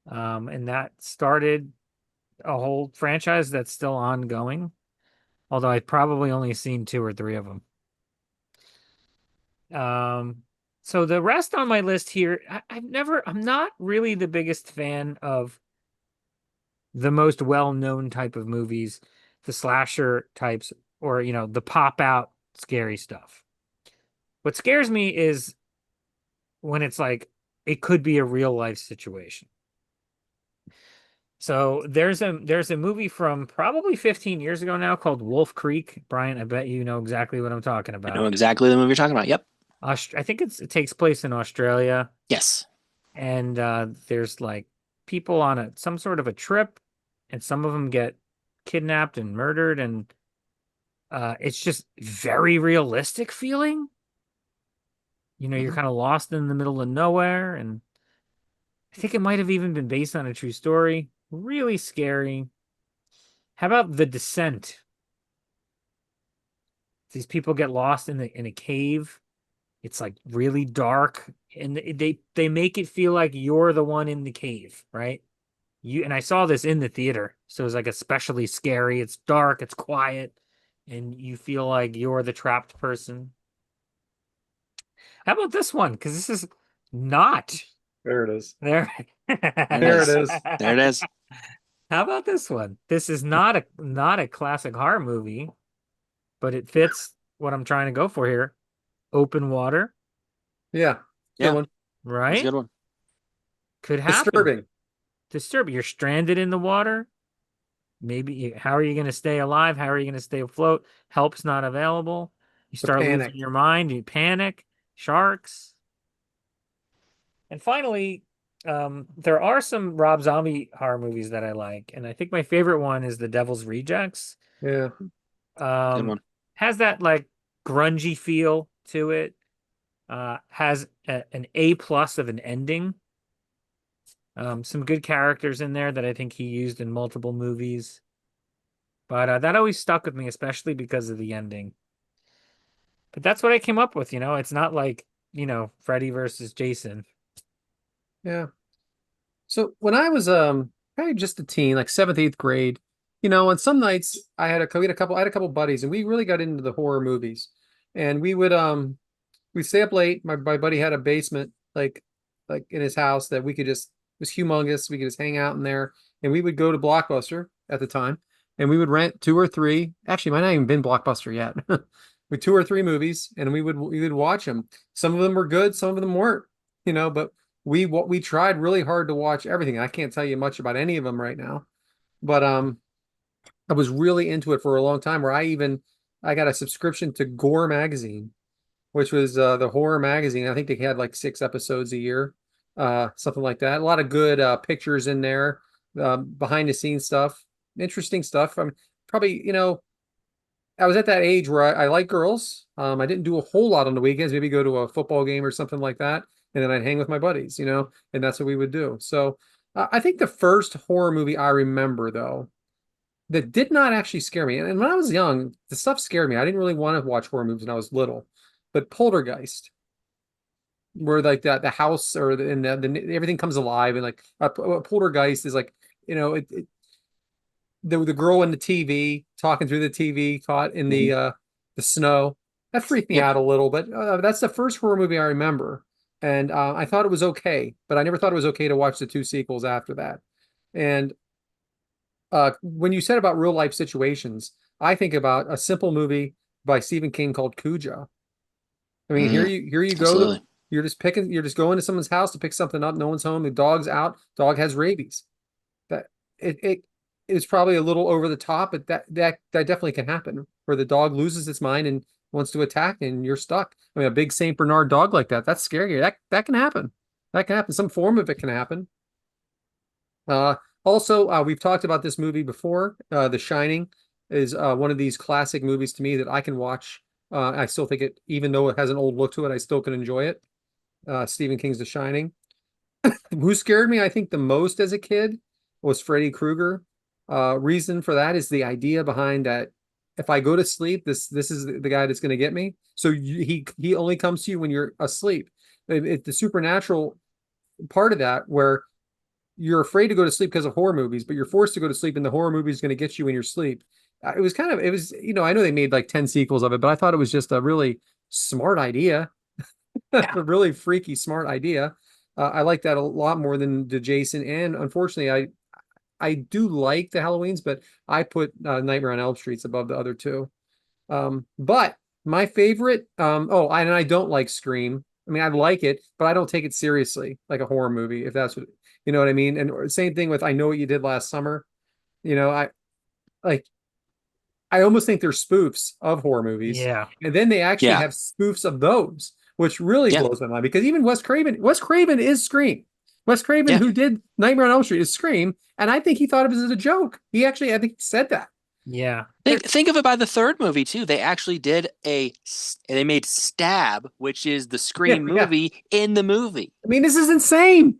And that started a whole franchise that's still ongoing, although I've probably only seen two or three of them. So the rest on my list here, I'm not really the biggest fan of the most well-known type of movies, the slasher types, or, the pop out scary stuff. What scares me is when it's like, it could be a real life situation. So there's a movie from probably 15 years ago now called Wolf Creek. Bryant, I bet you know exactly what I'm talking I know about. exactly the movie you're talking about. Yep. I think it takes place in Australia, Yes. and there's like people on some sort of a trip, and some of them get kidnapped and murdered, and it's just very realistic feeling. You're Mhm. kind of lost in the middle of nowhere, and I think it might have even been based on a true story. Really scary. How about The Descent? These people get lost in a cave. It's like really dark, and they make it feel like you're the one in the cave, right? And I saw this in the theater, so it's like especially scary. It's dark, it's quiet, and you feel like you're the trapped person. How about this one? Because this is not There it is. there. There it There it is. is. There it is. How about this one? This is not a classic horror movie, but it fits what I'm trying to go for here. Open water, Yeah. Good Yeah, one. that's a right? good one. Could happen. Disturbing. Disturb. You're stranded in the water. How are you going to stay alive? How are you going to stay afloat? Help's not available. You The start losing panic. your mind. You panic. Sharks. And finally, there are some Rob Zombie horror movies that I like, and I think my favorite one is The Devil's Rejects. Yeah. Good Um, one. has that like grungy feel to it. Has an A plus of an ending. Some good characters in there that I think he used in multiple movies. But that always stuck with me, especially because of the ending. But that's what I came up with. It's not like, Freddy versus Jason. Yeah. So when I was probably just a teen, like seventh, eighth grade, on some nights I had a couple buddies and we really got into the horror movies. And we'd stay up late. My buddy had a basement like in his house that we could just it was humongous. We could just hang out in there. And we would go to Blockbuster at the time and we would rent two or three. Actually, it might not even been Blockbuster yet. With two or three movies, and we would watch them. Some of them were good, some of them weren't, but we tried really hard to watch everything. I can't tell you much about any of them right now, but I was really into it for a long time. Where I got a subscription to Gore magazine, which was the horror magazine. I think they had like 6 episodes a year, something like that. A lot of good pictures in there, behind the scenes stuff, interesting stuff. I'm probably I was at that age where I like girls. I didn't do a whole lot on the weekends, maybe go to a football game or something like that. And then I'd hang with my buddies, and that's what we would do. So I think the first horror movie I remember, though, that did not actually scare me. And when I was young, the stuff scared me. I didn't really want to watch horror movies when I was little. But Poltergeist, where like the house or everything comes alive, and like a poltergeist is like, the girl in the TV talking through the TV caught in Mhm. the snow. That freaked me Yep. out a little, but that's the first horror movie I remember, and I thought it was okay, but I never thought it was okay to watch the two sequels after that. And when you said about real life situations, I think about a simple movie by Stephen King called Cujo. I mean, Mm, here you go absolutely. you're just going to someone's house to pick something up. No one's home. The dog's out. Dog has rabies. That it is probably a little over the top, but that definitely can happen where the dog loses its mind and wants to attack and you're stuck. I mean, a big Saint Bernard dog like that's scary. That can happen. That can happen. Some form of it can happen. Also, we've talked about this movie before. The Shining is one of these classic movies to me that I can watch. I still think it, even though it has an old look to it, I still can enjoy it. Stephen King's The Shining. Who scared me, I think, the most as a kid was Freddy Krueger. Reason for that is the idea behind that if I go to sleep, this is the guy that's going to get me. So he only comes to you when you're asleep. The supernatural part of that where you're afraid to go to sleep because of horror movies, but you're forced to go to sleep, and the horror movie is going to get you in your sleep. It was kind of it was I know they made like 10 sequels of it, but I thought it was just a really smart idea, Yeah. a really freaky smart idea. I like that a lot more than the Jason, and unfortunately, I do like the Halloweens, but I put Nightmare on Elm Street's above the other two. But my favorite, and I don't like Scream. I mean, I like it, but I don't take it seriously like a horror movie, if that's what you know what I mean. And same thing with I Know What You Did Last Summer. I like I almost think they're spoofs of horror movies, Yeah. and then they actually Yeah. have spoofs of those, which really Yeah. blows my mind because even Wes Craven is Scream. Wes Craven, Yeah. who did Nightmare on Elm Street, is Scream, and I think he thought of it as a joke. I think he said that. Yeah. Think of it by the third movie too. They actually they made Stab, which is the Yeah, Scream yeah. movie, in the movie. I mean, this is insane.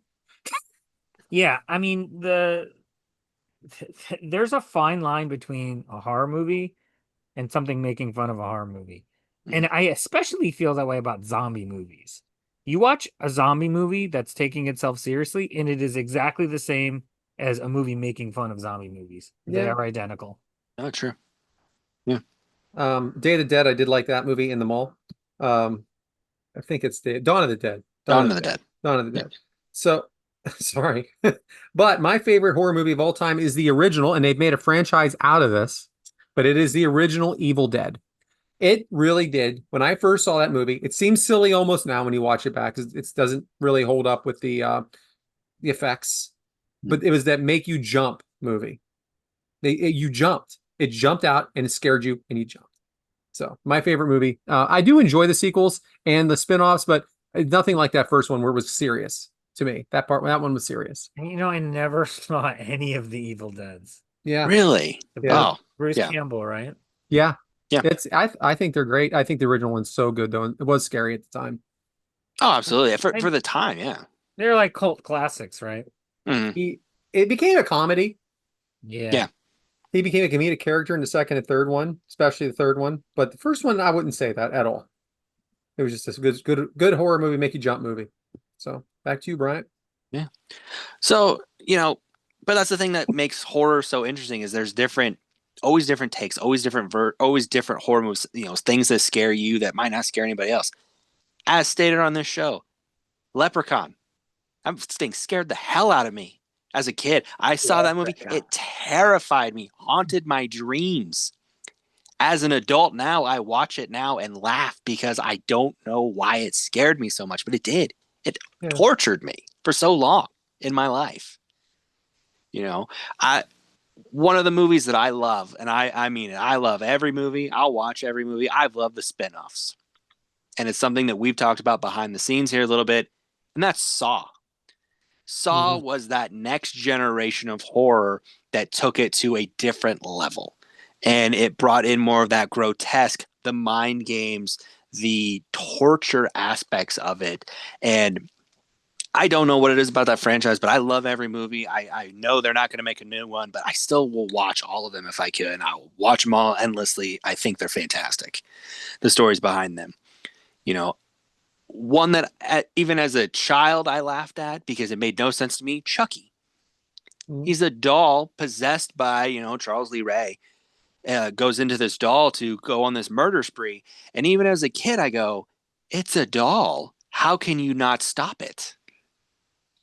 Yeah. I mean, there's a fine line between a horror movie and something making fun of a horror movie. And I especially feel that way about zombie movies. You watch a zombie movie that's taking itself seriously, and it is exactly the same as a movie making fun of zombie movies. They Yeah. are identical. Oh, true. Yeah. Day of the Dead, I did like that movie in the mall. Um, I think it's the Dawn of the Dead. Dawn Dawn of of the the Dead. Dead. Dawn of the Yeah. Dead. So, sorry. But my favorite horror movie of all time is the original, and they've made a franchise out of this, but it is the original Evil Dead. It really did. When I first saw that movie, it seems silly almost now when you watch it back because it doesn't really hold up with the effects. But it was that make you jump movie. You jumped. It jumped out and it scared you and you jumped. So my favorite movie. I do enjoy the sequels and the spin-offs, but nothing like that first one where it was serious to me. That one was serious. And I never saw any of the Evil Deads. Yeah. Really? Yeah. Oh, Bruce yeah. Campbell, right? Yeah. Yeah. I think they're great. I think the original one's so good though. It was scary at the time. Oh, absolutely. For And the time, yeah. they're like cult classics, right? Mhm. It became a comedy. Yeah. Yeah. He became a comedic character in the second and third one, especially the third one. But the first one, I wouldn't say that at all. It was just a good horror movie, make you jump movie. So back to you, Bryant. Yeah. So, but that's the thing that makes horror so interesting is there's always different takes, always always different horror movies, things that scare you that might not scare anybody else. As stated on this show, Leprechaun. That thing scared the hell out of me as a kid. I saw that movie. It terrified me, haunted my dreams. As an adult now, I watch it now and laugh because I don't know why it scared me so much, but it did. It tortured me for so long in my life. I one of the movies that I love, and I mean it, I love every movie. I'll watch every movie. I've loved the spinoffs. And it's something that we've talked about behind the scenes here a little bit, and that's Saw. Saw was that next generation of horror that took it to a different level. And it brought in more of that grotesque, the mind games, the torture aspects of it. And I don't know what it is about that franchise, but I love every movie. I know they're not going to make a new one, but I still will watch all of them if I could. And I'll watch them all endlessly. I think they're fantastic. The stories behind them. One that even as a child I laughed at because it made no sense to me, Chucky. He's a doll possessed by, Charles Lee Ray. Goes into this doll to go on this murder spree. And even as a kid, I go, it's a doll. How can you not stop it?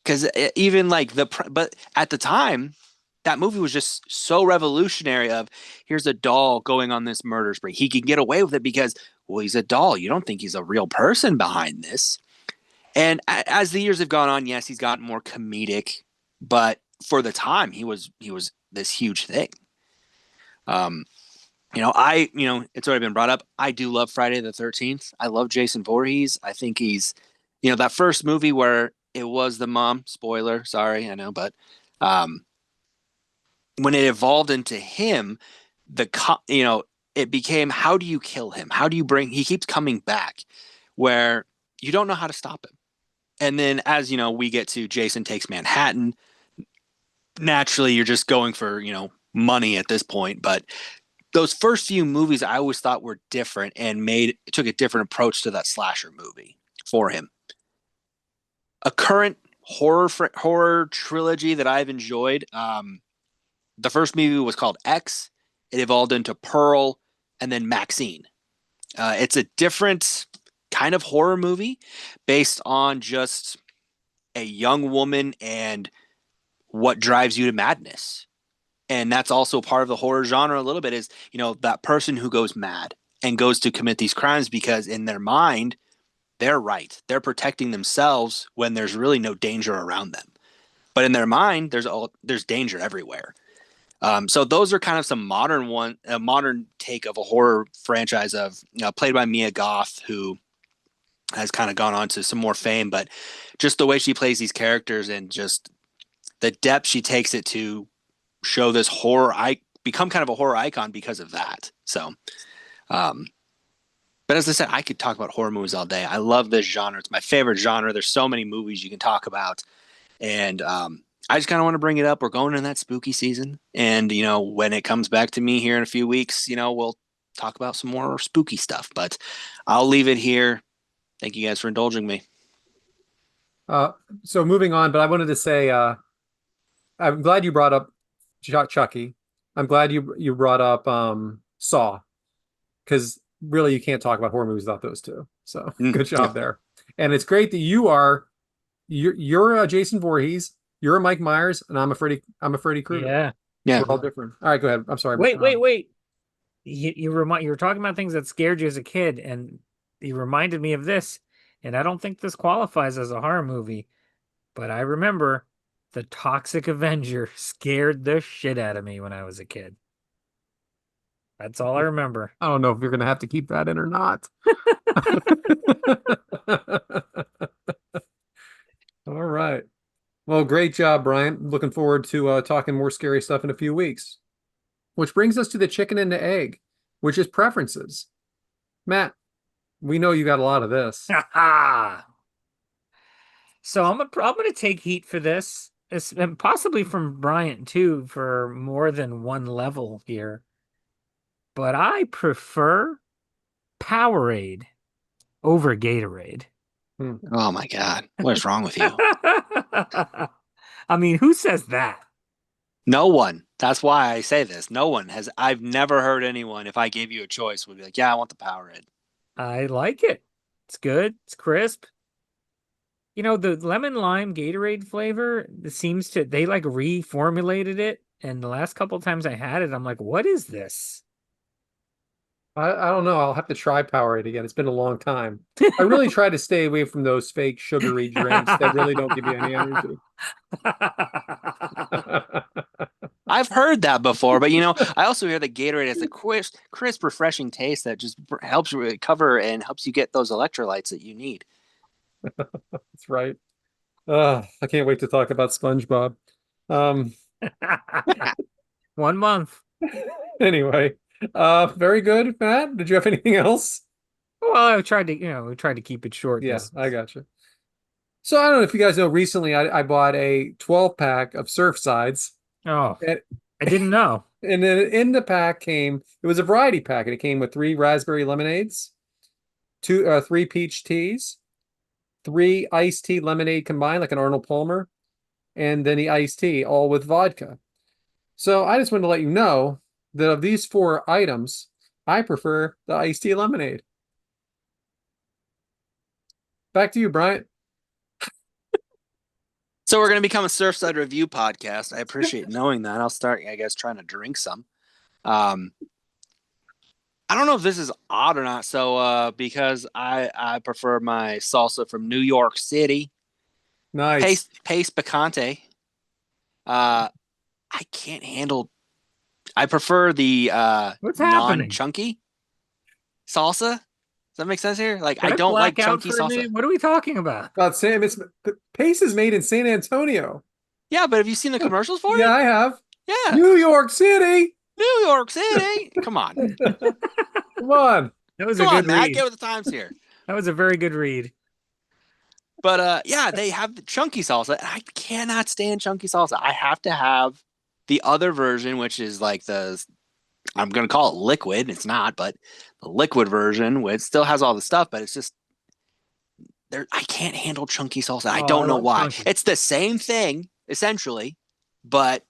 Because even but at the time, that movie was just so revolutionary of here's a doll going on this murder spree. He can get away with it because, well, he's a doll. You don't think he's a real person behind this. And as the years have gone on, yes, he's gotten more comedic, but for the time, he was this huge thing. It's already been brought up. I do love Friday the 13th. I love Jason Voorhees. I think he's, that first movie where it was the mom, spoiler, sorry, I know, but when it evolved into him, it became, how do you kill him? How do you he keeps coming back where you don't know how to stop him. And then as, we get to Jason Takes Manhattan, naturally you're just going for, money at this point, but those first few movies I always thought were different and took a different approach to that slasher movie for him. A current horror trilogy that I've enjoyed. The first movie was called X. It evolved into Pearl and then Maxine. It's a different kind of horror movie based on just a young woman and what drives you to madness. And that's also part of the horror genre a little bit is, that person who goes mad and goes to commit these crimes because in their mind, they're right. They're protecting themselves when there's really no danger around them. But in their mind, there's danger everywhere. So those are kind of some modern take of a horror franchise of played by Mia Goth, who has kind of gone on to some more fame, but just the way she plays these characters and just the depth she takes it to show this horror, I become kind of a horror icon because of that. So, but as I said, I could talk about horror movies all day. I love this genre. It's my favorite genre. There's so many movies you can talk about. And I just kind of want to bring it up. We're going in that spooky season. And, when it comes back to me here in a few weeks, we'll talk about some more spooky stuff. But I'll leave it here. Thank you guys for indulging me. So moving on, but I wanted to say, I'm glad you brought up Chucky. I'm glad you brought up Saw, because really you can't talk about horror movies without those two. So good job there. And it's great that you're Jason Voorhees, you're a Mike Myers, and I'm a Freddy Krueger. Yeah. We're all different. All right, go ahead. I'm sorry. Wait. You were talking about things that scared you as a kid, and you reminded me of this. And I don't think this qualifies as a horror movie, but I remember the Toxic Avenger scared the shit out of me when I was a kid. That's all I remember. I don't know if you're going to have to keep that in or not. All right. Well, great job, Bryant. Looking forward to talking more scary stuff in a few weeks. Which brings us to the chicken and the egg, which is preferences. Matt, we know you got a lot of this. So I'm gonna take heat for this, and possibly from Bryant too, for more than one level here. But I prefer Powerade over Gatorade. Oh my God. What is wrong with you? I mean, who says that? No one. That's why I say this. No one has. I've never heard anyone, if I gave you a choice, would be like, yeah, I want the Powerade. I like it. It's good. It's crisp. The lemon lime Gatorade flavor seems to, they like reformulated it. And the last couple of times I had it, I'm like, what is this? I don't know. I'll have to try Powerade again. It's been a long time. I really try to stay away from those fake sugary drinks that really don't give you any energy. I've heard that before, but I also hear that Gatorade has a crisp, refreshing taste that just helps you recover and helps you get those electrolytes that you need. That's right. I can't wait to talk about SpongeBob. 1 month. Anyway, very good, Matt. Did you have anything else? Well, I tried to keep it short. Yes, I got you. So I don't know if you guys know, recently I bought a 12-pack of Surfsides. Oh, I didn't know. And then in the pack it was a variety pack, and it came with 3 raspberry lemonades, 3 peach teas, 3 iced tea lemonade combined, like an Arnold Palmer, and then the iced tea, all with vodka. So I just wanted to let you know that of these 4 items, I prefer the iced tea lemonade. Back to you, Bryant. So we're going to become a Surfside review podcast. I appreciate knowing that. I'll start, I guess, trying to drink some. I don't know if this is odd or not. So because I prefer my salsa from New York City. Nice. Pace Picante. I can't handle. I prefer the non-chunky salsa. Does that make sense here? Like, I don't like chunky salsa. What are we talking about? Sam, Pace is made in San Antonio. Yeah, but have you seen the commercials for it? Yeah, I have. Yeah. New York City. New York City. Come on. Come on. That was Come a on, good Matt. read. Get with the times here. That was a very good read. But yeah, they have the chunky salsa. I cannot stand chunky salsa. I have to have the other version, which is like the I'm gonna call it liquid. It's not, but the liquid version, which still has all the stuff, but it's just there. I can't handle chunky salsa. I Oh, I don't know love why. chunky. It's the same thing essentially, but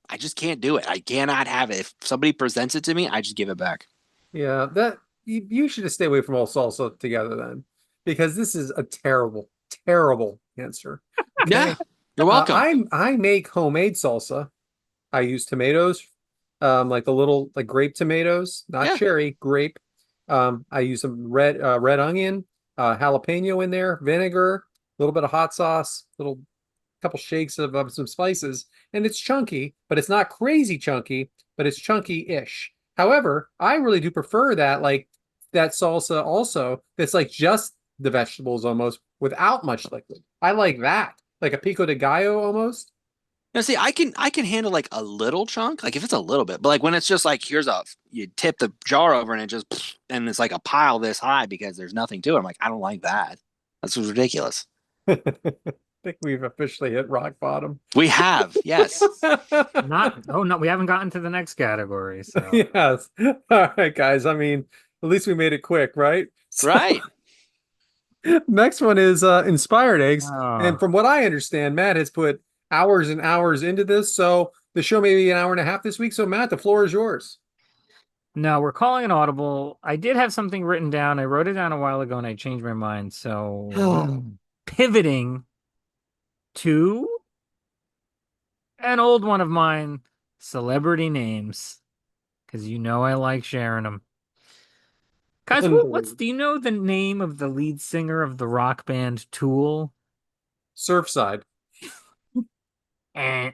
I just can't do it. I cannot have it. If somebody presents it to me, I just give it back. Yeah, that you should just stay away from all salsa together then, because this is a terrible, terrible answer. Yeah, Okay. you're welcome. I make homemade salsa. I use tomatoes, like the little like grape tomatoes, not Yeah, cherry, grape. I use some red onion, jalapeno in there, vinegar, a little bit of hot sauce, little couple shakes of some spices, and it's chunky, but it's not crazy chunky, but it's chunky-ish. However, I really do prefer that like that salsa also that's like just the vegetables almost without much liquid. I like that, like a pico de gallo almost. now, see, I can handle like a little chunk, like if it's a little bit, but like when it's just like here's a you tip the jar over and it just and it's like a pile this high because there's nothing to it. I'm like, I don't like that. That's ridiculous. I think we've officially hit rock bottom. We have, yes, Not, oh no, we haven't gotten to the next category. So, Yes. All right, guys. I mean, at least we made it quick, right? So right. next one is inspired eggs. And oh, from what I understand, Matt has put hours and hours into this. So the show may be an hour and a half this week. So Matt, the floor is yours. no, we're calling an audible. I did have something written down. I wrote it down a while ago and I changed my mind. So, pivoting to an old one of mine, celebrity names, because you know I like sharing them. Guys, what's Unbelievable. do you know the name of the lead singer of the rock band Tool? Surfside. Eh.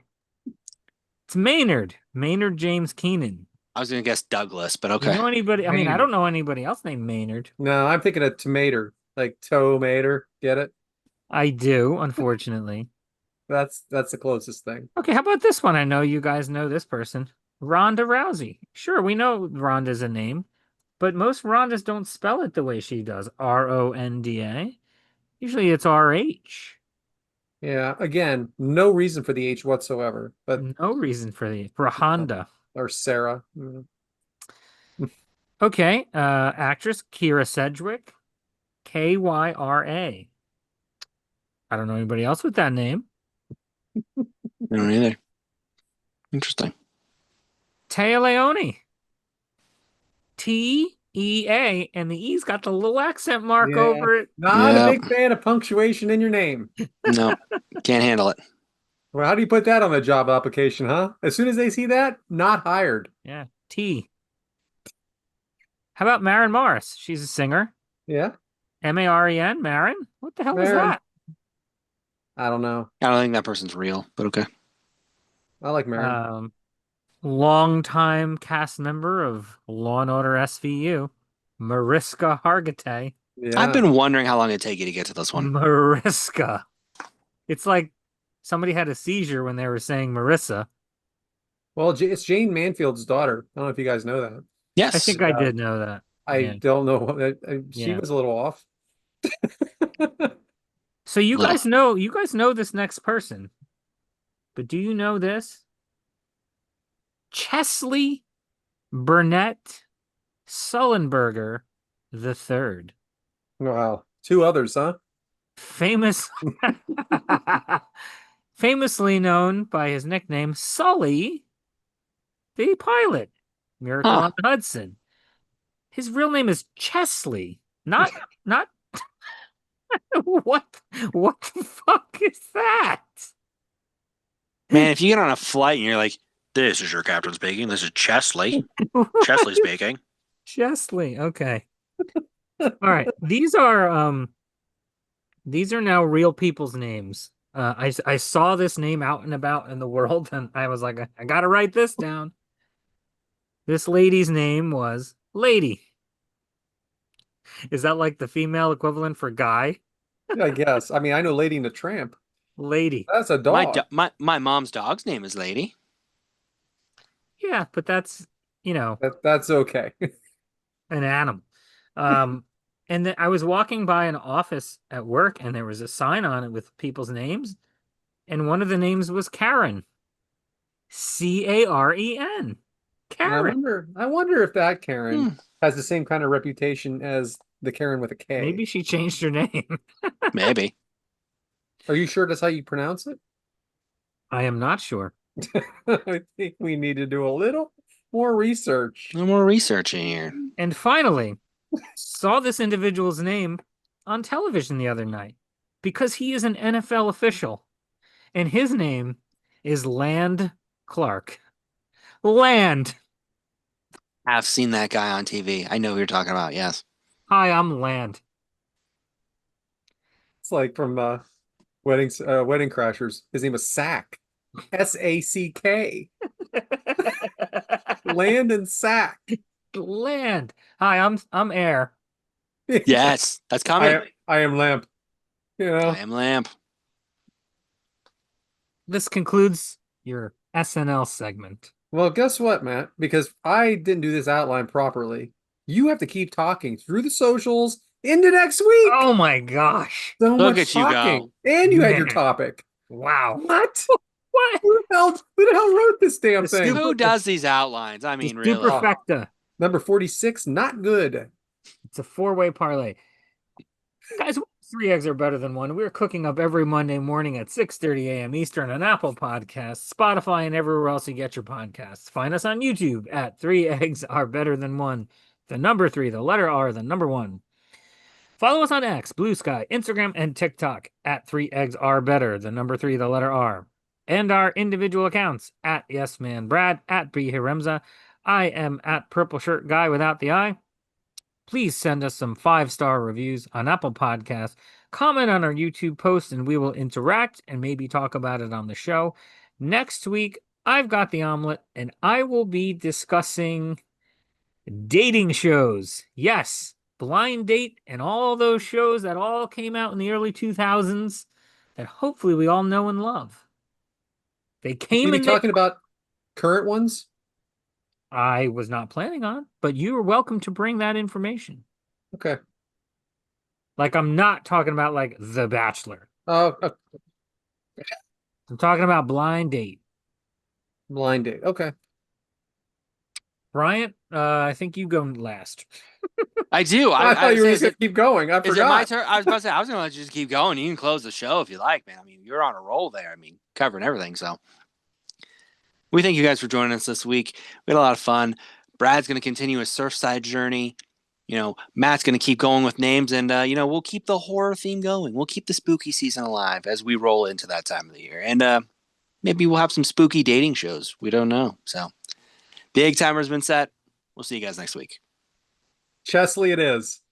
It's Maynard. Maynard James Keenan. I was gonna guess Douglas, but You okay. know anybody? I mean, I Maynard. don't know anybody else named Maynard. No, I'm thinking of tomato, like tomato. Get it? I do, unfortunately. That's the closest thing. Okay, how about this one? I know you guys know this person. Ronda Rousey. Sure, we know Ronda's a name, but most Rondas don't spell it the way she does. Ronda. Usually it's RH. Yeah. Again, no reason for the H whatsoever. But No reason for a Honda. or Sarah. Mm. Okay, actress Kira Sedgwick, Kyra. I don't know anybody else with that name. I don't either. Interesting. Taya Leone, Tea, and the E's got the little accent mark Yeah. over it. Not a Yeah. big fan of punctuation in your name. No, can't handle it. Well, how do you put that on a job application, huh? As soon as they see that, not hired. Yeah, T. How about Maren Morris? She's a singer. Yeah, Maren, Maren? What the hell is Marin. that? I don't know. I don't think that person's real, but okay. I like Marin. Longtime cast member of Law and Order SVU, Mariska Hargitay. I've Yeah. been wondering how long it'd take you to get to this one. Mariska. It's like somebody had a seizure when they were saying Marissa. Well, it's Jane Manfield's daughter. I don't know if you guys know that. I Yes. think I did know that. I Yeah. don't know. She Yeah. was a little off. So Little. you guys know this next person. But do you know this? Chesley Burnett Sullenberger the third. Wow. Two others, huh? Famous famously known by his nickname Sully the pilot. Miracle Huh. on the Hudson. His real name is Chesley. Not what the fuck is that? Man, if you get on a flight and you're like, this is your captain speaking. This is Chesley. Chesley speaking. Chesley. Okay. All right. These are now real people's names. I saw this name out and about in the world, and I was like, I gotta write this down. This lady's name was Lady. Is that like the female equivalent for guy? I guess. I mean, I know Lady and the Tramp. Lady. That's a dog. My mom's dog's name is Lady. Yeah, but that's, That's okay. an animal. And then I was walking by an office at work, and there was a sign on it with people's names, and one of the names was Karen. Caren. And Karen. I wonder if that Karen Hmm, has the same kind of reputation as the Karen with a K. Maybe she changed her name. maybe. Are you sure that's how you pronounce it? I am not sure. I think we need to do a little more research. No more researching here. And finally, saw this individual's name on television the other night because he is an NFL official, and his name is Land Clark. Land. I've seen that guy on TV. I know who you're talking about. Yes. Hi, I'm Land. It's like from Wedding Crashers. His name was Sack. Sack. Land and Sack. Land. Hi, I'm Air. Yes, that's coming. I am Lamp. You know. I am Lamp. This concludes your SNL segment. Well, guess what, Matt? Because I didn't do this outline properly, you have to keep talking through the socials into next week. Oh my gosh. So Look much at you talking. go. And you had your Man. topic. Wow. What? What? Who the hell wrote this damn The thing? Who does these outlines? I mean, The really. superfecta. Number 46, not good. It's a four-way parlay. Guys, three eggs are better than one. We're cooking up every Monday morning at 6:30 a.m. Eastern on Apple Podcasts, Spotify, and everywhere else you get your podcasts. Find us on YouTube at Three Eggs Are Better Than One. The number three, the letter R, the number one. Follow us on X, Blue Sky, Instagram, and TikTok at Three Eggs Are Better, the number three, the letter R. And our individual accounts at Yes Man Brad, at B Hiremza. I am at Purple Shirt Guy without the I. Please send us some 5-star reviews on Apple Podcasts. Comment on our YouTube post, and we will interact and maybe talk about it on the show. Next week, I've got the omelet, and I will be discussing dating shows. Yes, Blind Date and all those shows that all came out in the early 2000s that hopefully we all know and love. They You came be and they. talking about current ones? I was not planning on, but you are welcome to bring that information. Okay. Like, I'm not talking about like The Bachelor. Oh, I'm talking about Blind Date. Blind Date. Okay. Bryant, I think you go last. I do. I thought you were say, just going to keep going. I is it my forgot. turn? I was about to say, I was going to let you just keep going. You can close the show if you like, man. I mean, you're on a roll there. I mean, covering everything. So we thank you guys for joining us this week. We had a lot of fun. Brad's going to continue his Surfside journey. Matt's going to keep going with names, and, we'll keep the horror theme going. We'll keep the spooky season alive as we roll into that time of the year. And maybe we'll have some spooky dating shows. We don't know. So the egg timer's been set. We'll see you guys next week. Chesley it is.